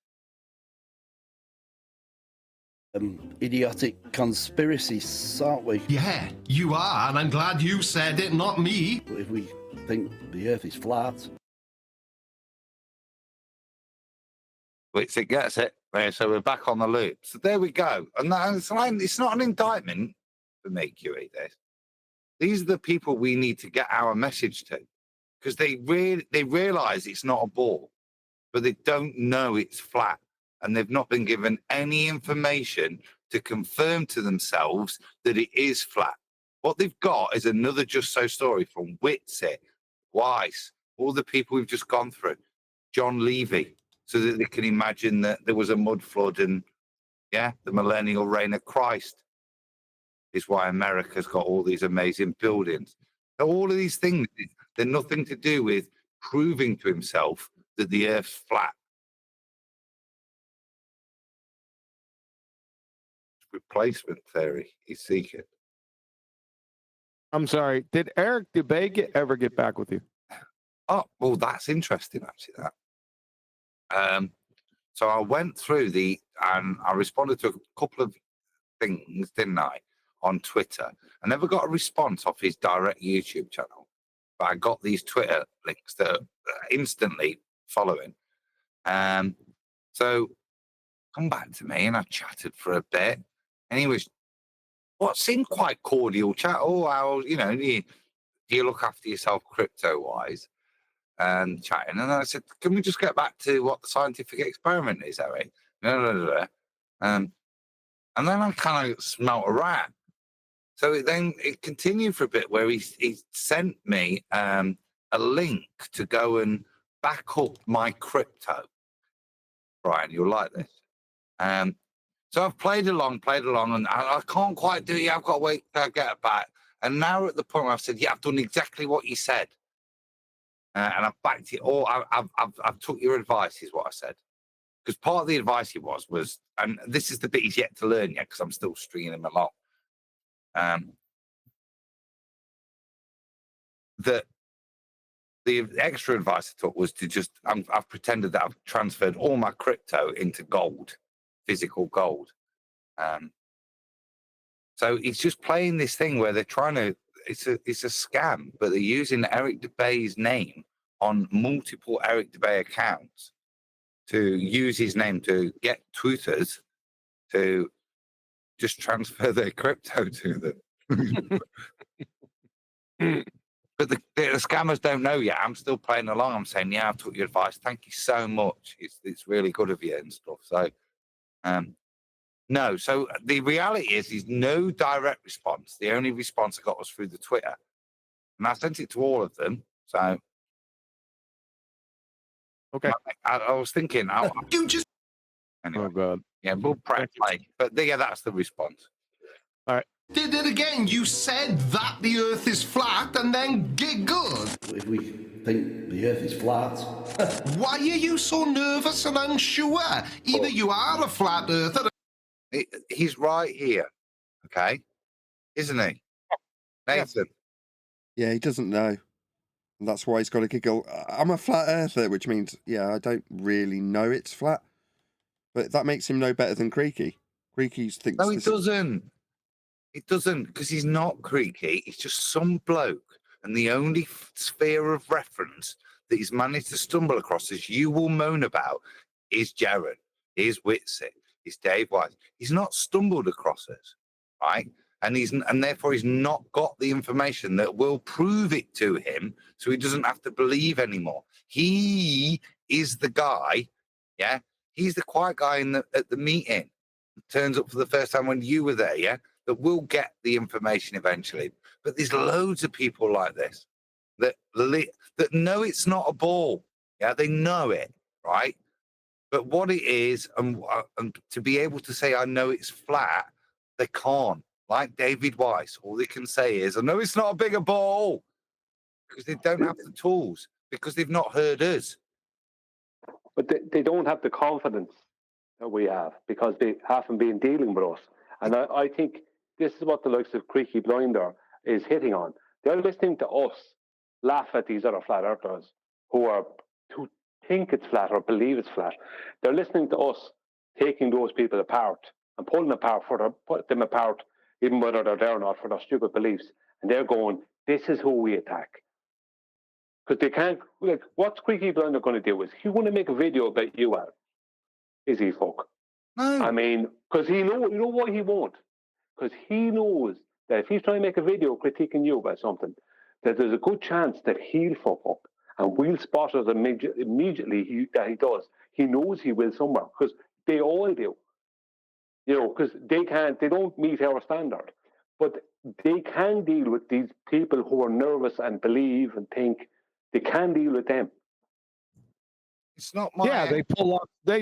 Idiotic conspiracies, aren't we? Yeah, you are, and I'm glad you said it, not me. If we think the Earth is flat. Which it gets it. So we're back on the loop. So there we go. And it's not an indictment for me, QE, this. These are the people we need to get our message to because they realize it's not a ball, but they don't know it's flat and they've not been given any information to confirm to themselves that it is flat. What they've got is another Just So story from Whitsitt, Weiss, all the people we've just gone through, John Levy, so that they can imagine that there was a mud flood and, yeah, the millennial reign of Christ is why America's got all these amazing buildings. So all of these things, they're nothing to do with proving to himself that the Earth's flat. Replacement theory he's seeking. I'm sorry. Did Eric Dubay ever get back with you? Oh, well, that's interesting, actually, that. So I went through and I responded to a couple of things, didn't I, on Twitter. I never got a response off his direct YouTube channel, but I got these Twitter links that are instantly following. So come back to me and I chatted for a bit. And he was what seemed quite cordial chat. Oh, how, do you look after yourself crypto-wise? And chatting. And I said, can we just get back to what the scientific experiment is, Eric? And then I kind of smelt a rat. So it continued for a bit where he sent me a link to go and back up my crypto. Brian, you'll like this. So I've played along, and I can't quite do it. I've got to wait till I get it back. And now we're at the point where I've said, yeah, I've done exactly what you said. And I've backed it all. I've took your advice, is what I said. Because part of the advice he was, and this is the bit he's yet to learn yet, because I'm still stringing him along. That the extra advice I took was to just, I've pretended that I've transferred all my crypto into gold, physical gold. So he's just playing this thing where they're trying to, it's a scam, but they're using Eric DeBay's name on multiple Eric DeBay accounts to use his name to get tweeters to just transfer their crypto to them. But the scammers don't know yet. I'm still playing along. I'm saying, yeah, I've took your advice. Thank you so much. It's really good of you and stuff. So, no. So the reality is no direct response. The only response I got was through the Twitter. And I sent it to all of them. So, okay. I was thinking, You just. Anyway, oh, God. Yeah, we'll press play. But yeah, that's the response. All right. Did it again. You said that the Earth is flat and then giggled. If we think the Earth is flat. Why are you so nervous and unsure? Either you are a flat earther. He's right here, okay? Isn't he? Nathan. Yeah, he doesn't know. And that's why he's got to giggle. I'm a flat earther, which means, yeah, I don't really know it's flat. But that makes him no better than Creaky. Creaky thinks... No, he doesn't. It doesn't, because he's not Creaky. He's just some bloke. And the only sphere of reference that he's managed to stumble across, as you will moan about, is Jared, is Witsy, is Dave Wise. He's not stumbled across us, right? And therefore he's not got the information that will prove it to him, so he doesn't have to believe anymore. He is the guy, yeah? He's the quiet guy at the meeting. Turns up for the first time when you were there, yeah? That will get the information eventually. But there's loads of people like this that know it's not a ball. Yeah, they know it, right? But what it is, and to be able to say, I know it's flat, they can't. Like David Weiss, all they can say is, I know it's not a bigger ball, because they don't have the tools, because they've not heard us. But they don't have the confidence that we have, because they haven't been dealing with us. And I think this is what the likes of Creaky Blinder is hitting on. They're listening to us laugh at these other flat earthers who think it's flat or believe it's flat. They're listening to us taking those people apart and pulling them apart, even whether they're there or not, for their stupid beliefs. And they're going, this is who we attack. Because they can't, like, what's Creaky Blinder going to do? Is he going to make a video about you, Al? Is he fuck? No. I mean, because you know why he won't? Because he knows that if he's trying to make a video critiquing you about something, that there's a good chance that he'll fuck up, and we'll spot it immediately that he does. He knows he will somewhere, because they all do. You know, because they don't meet our standard. But they can deal with these people who are nervous and believe and think. They can deal with them. It's not my... Yeah, they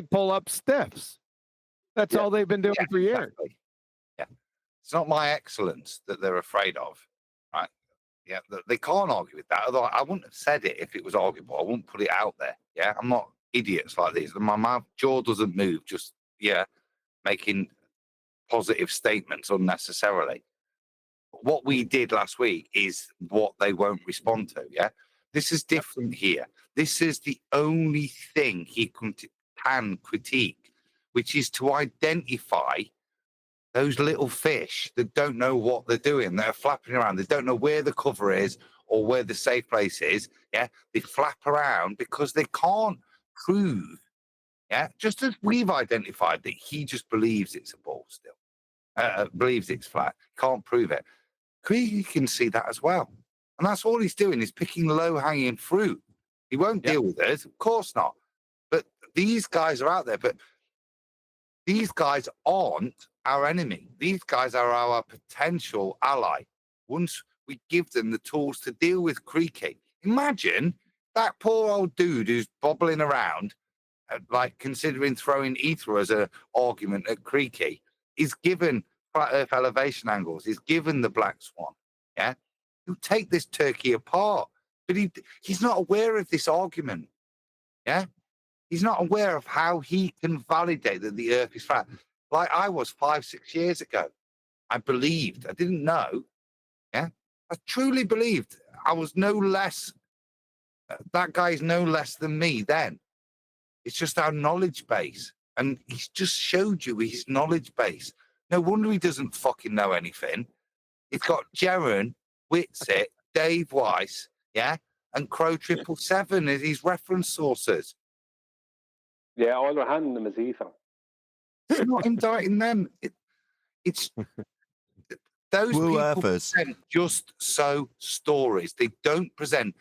pull up stiffs. That's all they've been doing for years. Exactly. Yeah. It's not my excellence that they're afraid of, right? Yeah, they can't argue with that. Although I wouldn't have said it if it was arguable. I wouldn't put it out there. Yeah, I'm not idiots like these. My jaw doesn't move, just, making positive statements unnecessarily. What we did last week is what they won't respond to, yeah? This is different here. This is the only thing he can critique, which is to identify those little fish that don't know what they're doing. They're flapping around. They don't know where the cover is or where the safe place is. Yeah, they flap around because they can't prove. Yeah, just as we've identified that he just believes it's a ball still, believes it's flat, can't prove it. Creaky can see that as well, and that's all he's doing is picking low-hanging fruit. He won't deal with it, of course not. But these guys are out there. But these guys aren't our enemy. These guys are our potential ally. Once we give them the tools to deal with Creaky. Imagine that poor old dude who's bobbling around, like considering throwing ether as an argument at Creaky, is given flat earth elevation angles, is given the black swan. yeah, he'll take this turkey apart. But he's not aware of this argument. Yeah, he's not aware of how he can validate that the Earth is flat. Like I was 5-6 years ago. I believed. I didn't know. Yeah, I truly believed. I was no less. That guy is no less than me then. It's just our knowledge base. And he's just showed you his knowledge base. No wonder he doesn't fucking know anything. He's got Jaren, Witsit, Dave Weiss, yeah, and Crow 777 as his reference sources. Yeah, all they're handing them is ether. It's not indicting them. It's those Blue people Earthers. present just so stories. They don't present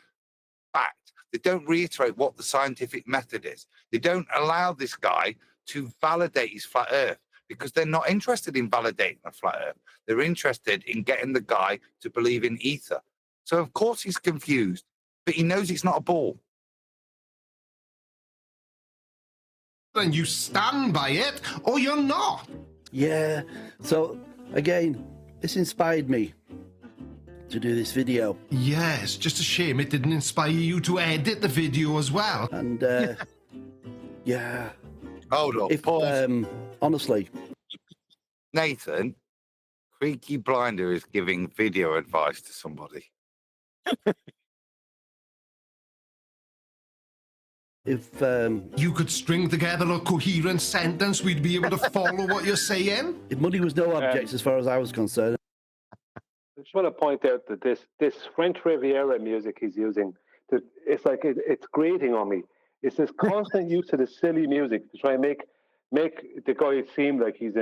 fact. They don't reiterate what the scientific method is. They don't allow this guy to validate his flat Earth because they're not interested in validating a flat Earth. They're interested in getting the guy to believe in ether. So of course he's confused, but he knows it's not a ball. And you stand by it, or you're not. Yeah. So again, this inspired me to do this video. Yes, just a shame it didn't inspire you to edit the video as well. And yeah. Hold on. If honestly, Nathan, Creaky Blinder is giving video advice to somebody. if You could string together a coherent sentence, we'd be able to follow what you're saying. if money was no object as far as I was concerned, I just want to point out that this French Riviera music he's using, it's like it's grating on me. It's this constant use of the silly music to try and make the guy seem like he's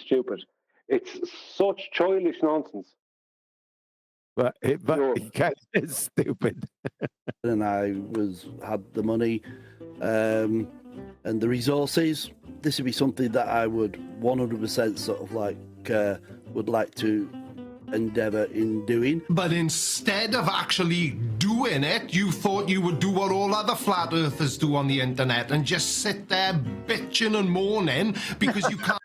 stupid. It's such childish nonsense. But he kind of is stupid. and I had the money and the resources, this would be something that I would 100% sort of like would like to endeavour in doing. But instead of actually doing it, you thought you would do what all other flat earthers do on the internet and just sit there bitching and moaning because you can't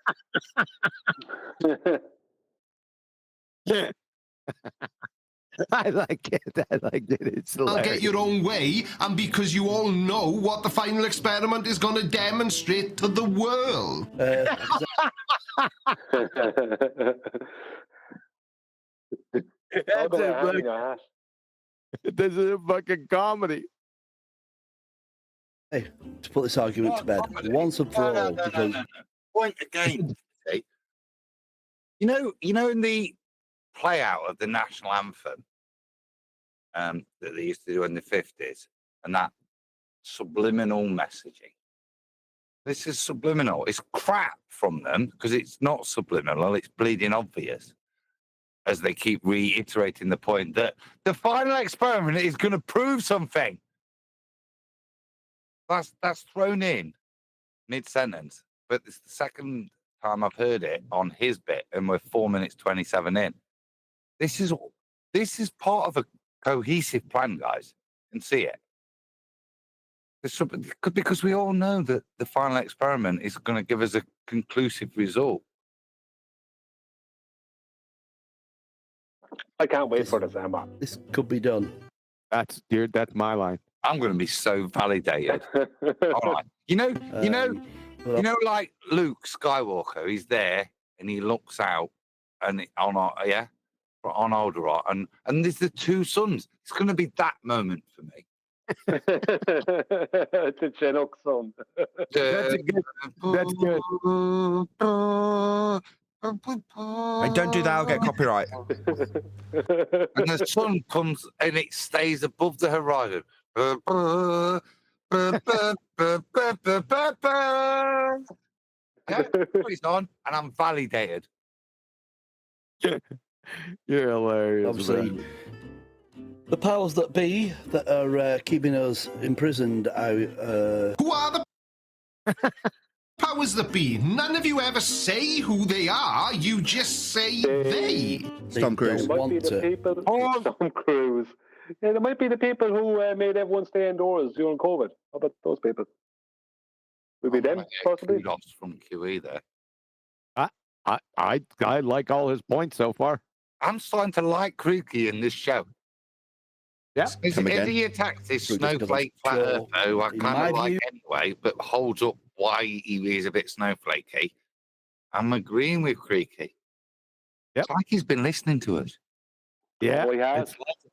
I like it. It's hilarious. get your own way, and because you all know what the final experiment is going to demonstrate to the world. That's it, this is a fucking comedy. Hey, to put this argument to bed once and for all, because Point again. Okay. You know, in the play out of the national anthem that they used to do in the 50s, and that subliminal messaging. This is subliminal. It's crap from them because it's not subliminal. It's bleeding obvious. As they keep reiterating the point that the final experiment is going to prove something. That's thrown in mid-sentence, but it's the second time I've heard it on his bit, and we're 4 minutes 27 in. This is part of a cohesive plan, guys. You can see it. Because we all know that the final experiment is going to give us a conclusive result. I can't wait for this, Emma. this could be done. That's my line. I'm going to be so validated. All right. You know, like Luke Skywalker, he's there and he looks out and on Alderaan, and there's the two suns. It's going to be that moment for me. The Chinook son. That's good. Hey, don't do that, I'll get copyright. And the sun comes and it stays above the horizon. It's on, and I'm validated. You're hilarious. Obviously, man. the powers that be that are keeping us imprisoned out. Who are the powers that be? None of you ever say who they are. You just say they. Tom Cruise. It might be the people. Tom Cruise. Yeah, there might be the people who made everyone stay indoors during COVID. How about those people? Would be them, possibly. Kudos from QE there. I like all his points so far. I'm starting to like Creaky in this show. Yeah. As Come again. he attacks this Creaky, 'cause I'm snowflake flat sure, earther, who I in kind my of like view- anyway, but holds up why he is a bit snowflakey, I'm agreeing with Creaky. Yep. It's like he's been listening to us. Yeah. Boy, has. It's like,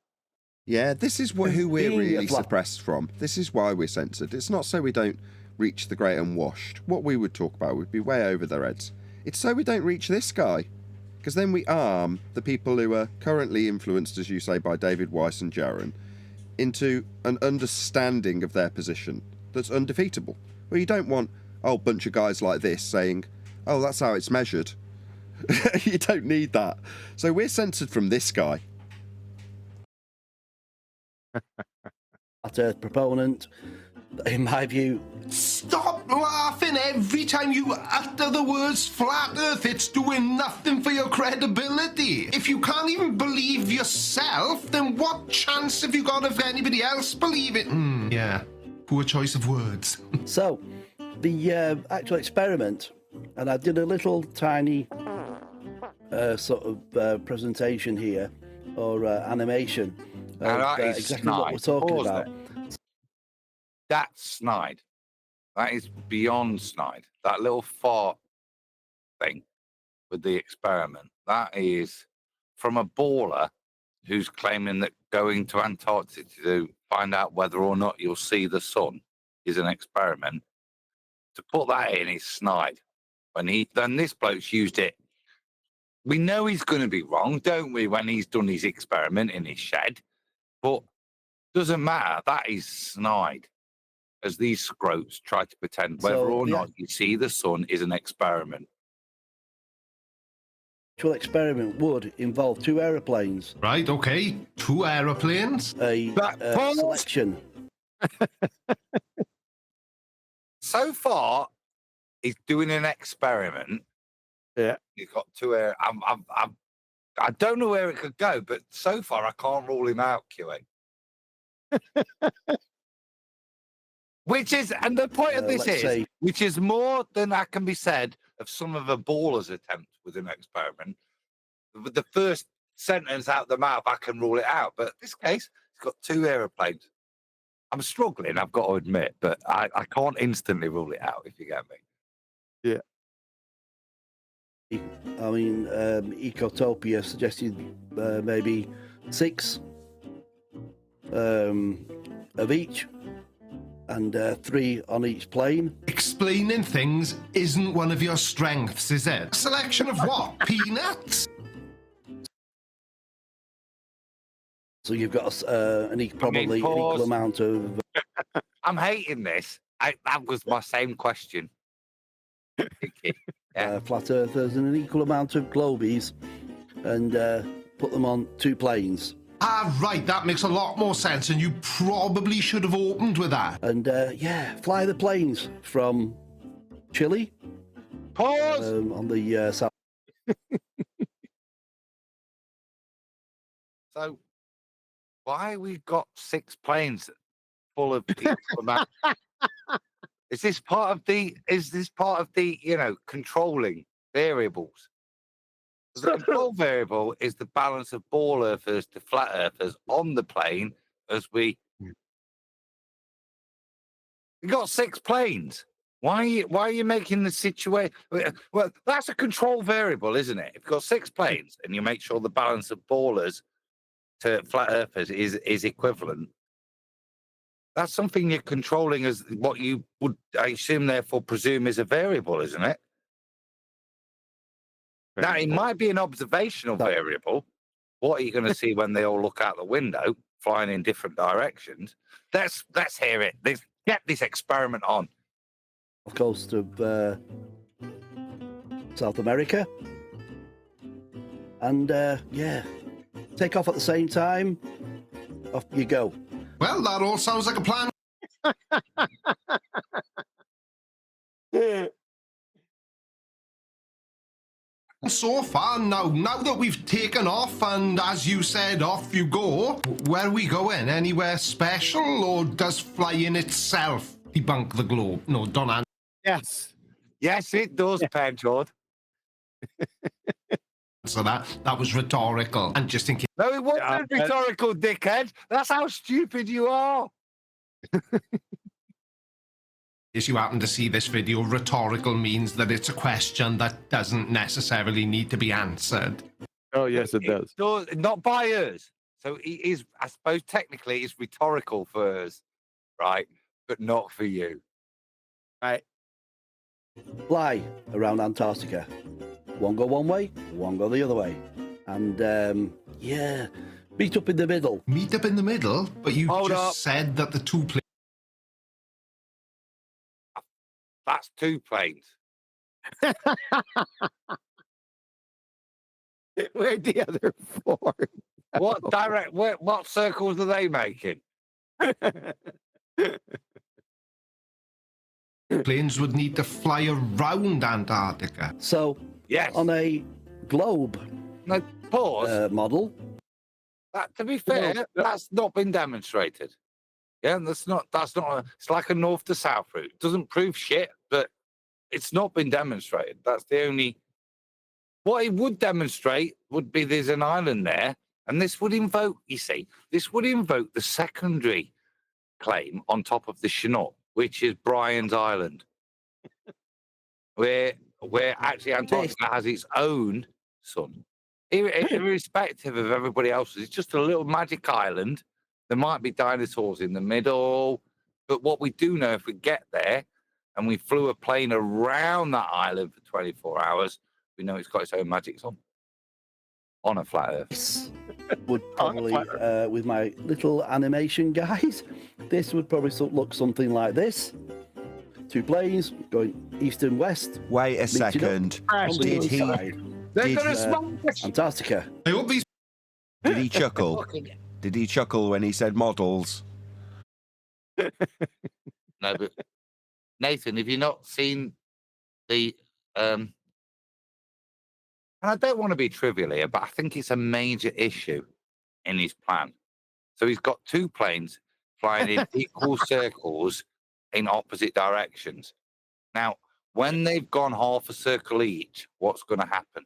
Yeah, this is who we're Being a really flat- suppressed from. This is why we're censored. It's not so we don't reach the great unwashed. What we would talk about would be way over their heads. It's so we don't reach this guy. Because then we arm the people who are currently influenced, as you say, by David Weiss and Jaron, into an understanding of their position that's undefeatable. Well, you don't want a whole bunch of guys like this saying, oh, that's how it's measured. You don't need that. So we're censored from this guy. Flat Earth proponent, in my view. Stop laughing every time you utter the words flat earth. It's doing nothing for your credibility. If you can't even believe yourself, then what chance have you got of anybody else believe it? Yeah, poor choice of words. So, the actual experiment, and I did a little tiny sort of presentation here, or animation, of that is exactly what we're snide. talking Pause about. there. That's snide. That is beyond snide. That little fart thing with the experiment, that is from a baller who's claiming that going to Antarctica to find out whether or not you'll see the sun is an experiment. To put that in is snide. Then this bloke's used it. We know he's going to be wrong, don't we, when he's done his experiment in his shed? But doesn't matter. That is snide. As these scrotes try to pretend whether or not you see the sun is an experiment. Actual experiment would involve 2 aeroplanes, Right, okay. 2 aeroplanes. a Pause. selection. So far, he's doing an experiment. Yeah. He's got 2 air. I don't know where it could go, but so far I can't rule him out, QA. Which is, and the point of this let's is, say- which is more than that can be said of some of the ballers' attempts with an experiment. With the first sentence out the mouth, I can rule it out. But in this case, it's got 2 aeroplanes. I'm struggling, I've got to admit, but I can't instantly rule it out, if you get me. yeah. I mean, Ecotopia suggested maybe 6 of each, and 3 on each plane. Explaining things isn't one of your strengths, is it? Selection of what? Peanuts? So you've got probably an equal pause. amount of. I'm hating this. That was my same question. Yeah. Flat earthers and an equal amount of globies, and put them on 2 planes. Ah, right, that makes a lot more sense, and you probably should have opened with that. And fly the planes from Chile Pause. on the south. So, why we got 6 planes full of people? Is this part of the? Controlling variables? The control variable is the balance of ball earthers to flat earthers on the plane as we got 6 planes. Why are you making the situation? Well, that's a control variable, isn't it? If you've got 6 planes and you make sure the balance of ballers to flat earthers is equivalent, that's something you're controlling as what you would, I assume, therefore presume is a variable, isn't it? Now, it might be an observational variable. What are you going to see when they all look out the window, flying in different directions? Let's hear it. Let's get this experiment on. Off coast of South America, and take off at the same time. Off you go. Well, that all sounds like a plan. So far, now that we've taken off, and as you said, off you go, where are we going? Anywhere special, or does flying itself debunk the globe? No, don't answer. Yes. Yes, it does, Pedro. answer that. That was rhetorical. And just in case No, it wasn't rhetorical, dickhead. That's how stupid you are. you happen to see this video, rhetorical means that it's a question that doesn't necessarily need to be answered. Oh, yes, it does. Not by us. So it is, I suppose, technically it's rhetorical for us, right? But not for you. Right. Fly around Antarctica. One go one way, one go the other way. And, yeah, meet up in the middle. Meet up in the middle? But you Hold just up. said that the two planes... That's 2 planes. Where'd the other 4? What circles are they making? Planes would need to fly around Antarctica. So, Yes. on a globe No, pause. model, To be fair, that's not been demonstrated. Yeah, it's like a north to south route. It doesn't prove shit, but it's not been demonstrated. That's the only. What it would demonstrate would be there's an island there, and this would invoke, the secondary claim on top of the Chinook, which is Brian's Island, where actually Antarctica has its own sun. Irrespective of everybody else's, it's just a little magic island. There might be dinosaurs in the middle, but what we do know, if we get there and we flew a plane around that island for 24 hours, we know it's got its own magic sun on a flat Earth. this would probably, with my little animation guys, this would probably look something like this. 2 planes going east and west. Wait a meeting up second. on the Did other he? side, They're going to smash. Antarctica. I hope these... Did he chuckle? Did he chuckle when he said models? No, but Nathan, have you not seen the? And I don't want to be trivial here, but I think it's a major issue in his plan. So he's got 2 planes flying in equal circles in opposite directions. Now, when they've gone half a circle each, what's going to happen?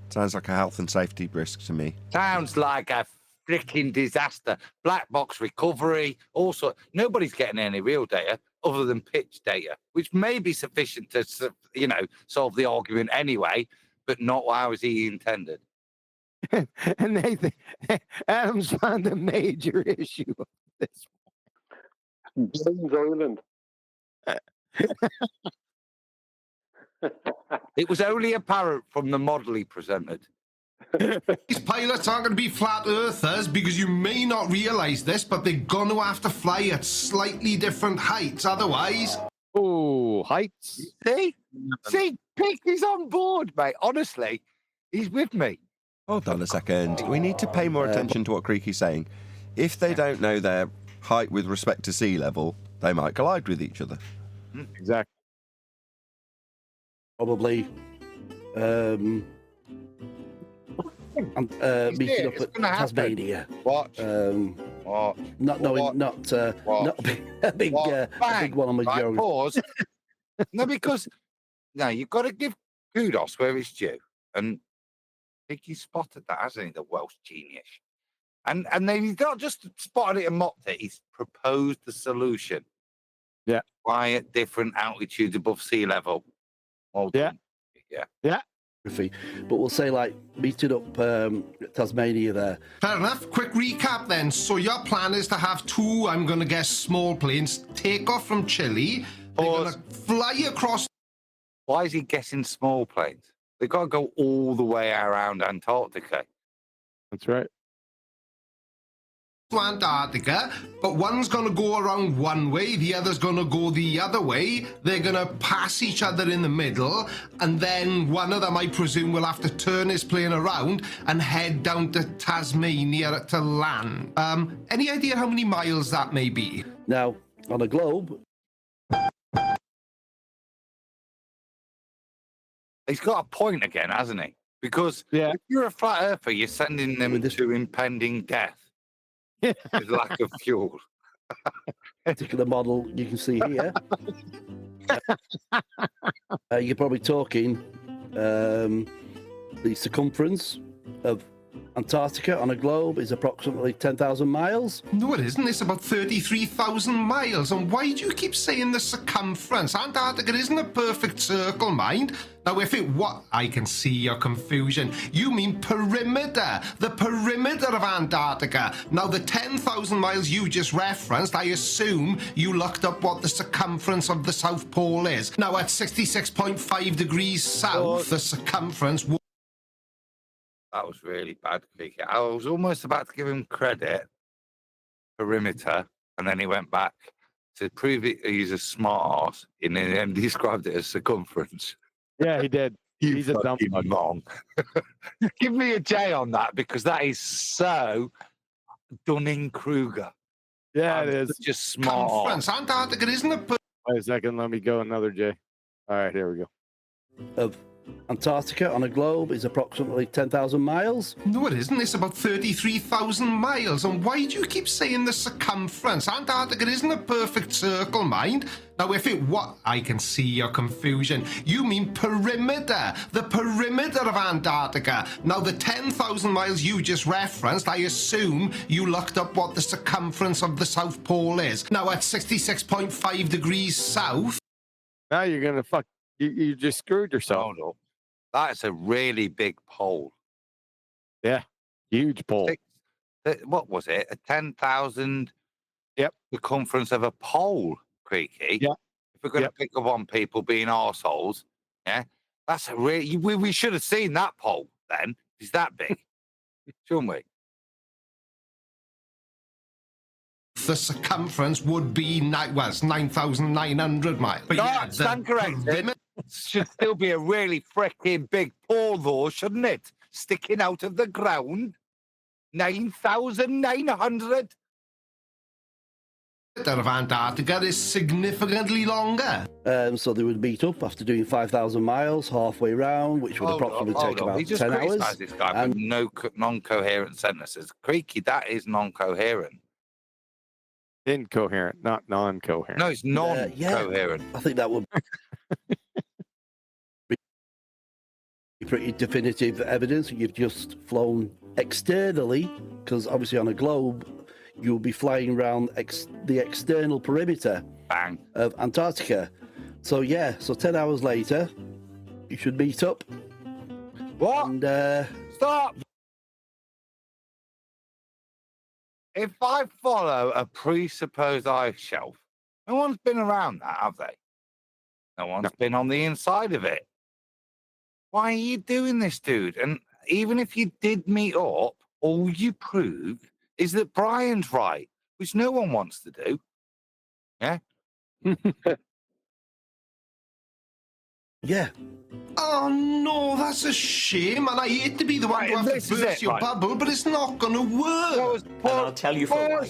Sounds like a health and safety risk to me. Sounds like a freaking disaster. Black box recovery, also. Nobody's getting any real data other than pitch data, which may be sufficient to, solve the argument anyway, but not how is he intended. And Nathan, Adam's found a major issue of this. James Island. It was only apparent from the model he presented. These pilots aren't going to be flat earthers because you may not realize this, but they're going to have to fly at slightly different heights. Otherwise... Oh, heights. See, Pick is on board, mate. Honestly, he's with me. Hold on a second. We need to pay more attention to what Creaky's saying. If they don't know their height with respect to sea level, they might collide with each other. Exactly. Probably meeting up at Tasmania. Watch. Not knowing, not a big one on my right, geography. pause. No, because you've got to give kudos where it's due, and Piggy spotted that, hasn't he? The Welsh genius, and then he's not just spotted it and mocked it; he's proposed the solution. Yeah, fly at different altitudes above sea level. Well done. Yeah. But we'll say, like, meeting up at Tasmania there. Fair enough. Quick recap then. So your plan is to have 2, I'm going to guess, small planes take off from Chile. They're going to fly across... Why is he guessing small planes? They've got to go all the way around Antarctica. That's right. To Antarctica, but one's going to go around one way, the other's going to go the other way. They're going to pass each other in the middle, and then one of them, I presume, will have to turn his plane around and head down to Tasmania to land. Any idea how many miles that may be? Now, on a globe... He's got a point again, hasn't he? Because if you're a flat earther, you're sending them to impending death. With lack of fuel. Particular model you can see here. You're probably talking The circumference of Antarctica on a globe is approximately 10,000 miles. No, it isn't. It's about 33,000 miles. And why do you keep saying the circumference? Antarctica isn't a perfect circle, mind. Now, if it what I can see your confusion. You mean perimeter. The perimeter of Antarctica. Now, the 10,000 miles you just referenced, I assume you looked up what the circumference of the South Pole is. Now, at 66.5 degrees south, the circumference... That was really bad, Creaky. I was almost about to give him credit, perimeter, and then he went back to prove it. He's a smart ass, and then described it as circumference. Yeah, he did. He's a dumb fuck. Wrong. Give me a J on that because that is so Dunning-Kruger. Yeah, it is. Just smart. Conference. Antarctica isn't a... Wait a second. Let me go another J. All right, here we go. Of Antarctica on a globe is approximately 10,000 miles. No, it isn't. It's about 33,000 miles. And why do you keep saying the circumference? Antarctica isn't a perfect circle, mind. Now, if it what I can see your confusion. You mean perimeter. The perimeter of Antarctica. Now, the 10,000 miles you just referenced, I assume you looked up what the circumference of the South Pole is. Now, at 66.5 degrees south. Now you're going to fuck. You just screwed yourself. No. That's a really big pole. Yeah, huge pole. What was it? A 10,000 circumference of a pole, Creaky. Yeah. If we're going to pick up on people being arseholes, yeah, that's a really... We should have seen that pole then. It's that big. Shouldn't we? The circumference would be 9,900 miles. But no, yeah, stand corrected. Should still be a really freaking big pole, though, shouldn't it? Sticking out of the ground. 9,900. Of Antarctica is significantly longer. So they would meet up after doing 5,000 miles halfway round, which would approximately take about he just 10 hours. This guy with no non-coherent sentences. Creaky, that is non-coherent. Incoherent, not non-coherent. No, it's non-coherent. I think that would be pretty definitive evidence. You've just flown externally, because obviously on a globe, you'll be flying around the external perimeter of Antarctica. So yeah, so 10 hours later, you should meet up. What? And, Stop! If I follow a presupposed ice shelf, no one's been around that, have they? No one's been on the inside of it. Why are you doing this, dude? And even if you did meet up, all you prove is that Brian's right, which no one wants to do. Yeah? Yeah. Oh no, that's a shame, and I hate to be the one to have to burst your bubble, but it's not going to work. And I'll tell you why.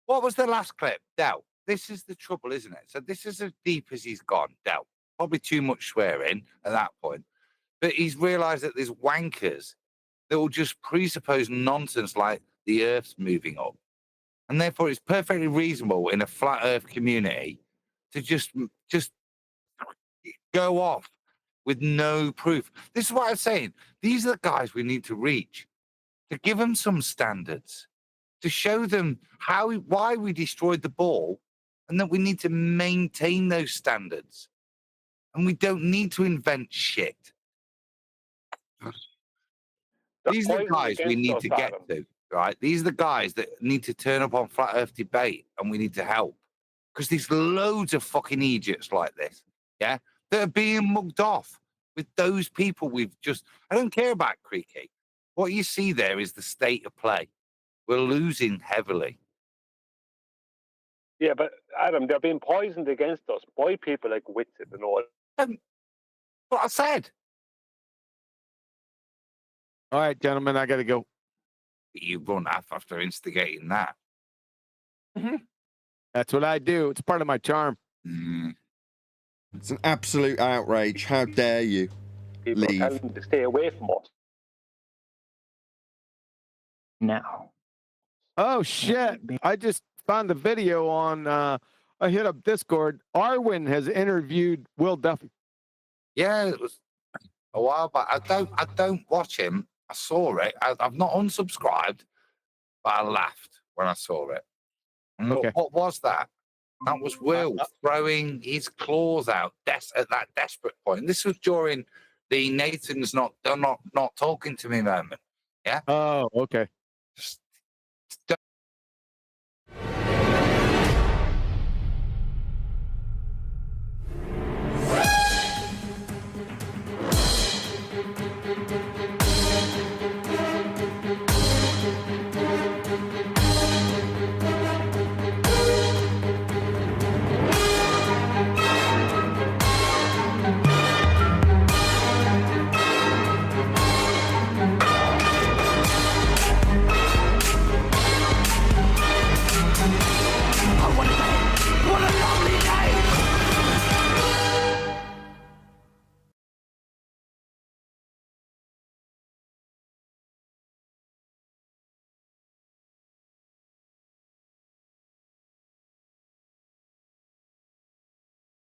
What was the last clip? Doubt. This is the trouble, isn't it? So this is as deep as he's gone. Doubt. Probably too much swearing at that point. But he's realised that there's wankers that will just presuppose nonsense like the Earth's moving up. And therefore it's perfectly reasonable in a flat Earth community to just go off with no proof. This is what I'm saying. These are the guys we need to reach, to give them some standards, to show them why we destroyed the ball, and that we need to maintain those standards. And we don't need to invent shit. These are the guys we need to get to, right? These are the guys that need to turn up on Flat Earth debate, and we need to help. Because there's loads of fucking idiots like this, yeah, that are being mugged off with those people we've just... I don't care about Creaky. What you see there is the state of play. We're losing heavily. Yeah, but Adam, they're being poisoned against us by people like Witsit and all. What I said. All right, gentlemen, I got to go. You run off after instigating that. Mm-hmm. That's what I do. It's part of my charm. It's an absolute outrage. How dare you People leave? Tell them to stay away from us. Now. Oh, shit. I just found a video on, I hit up Discord. Arwen has interviewed Will Duffy. Yeah, it was a while back. I don't watch him. I saw it. I've not unsubscribed, but I laughed when I saw it. And Okay. what was that? That was Will throwing his claws out at that desperate point. This was during the Nathan's not talking to me moment. Yeah. Oh, okay. Just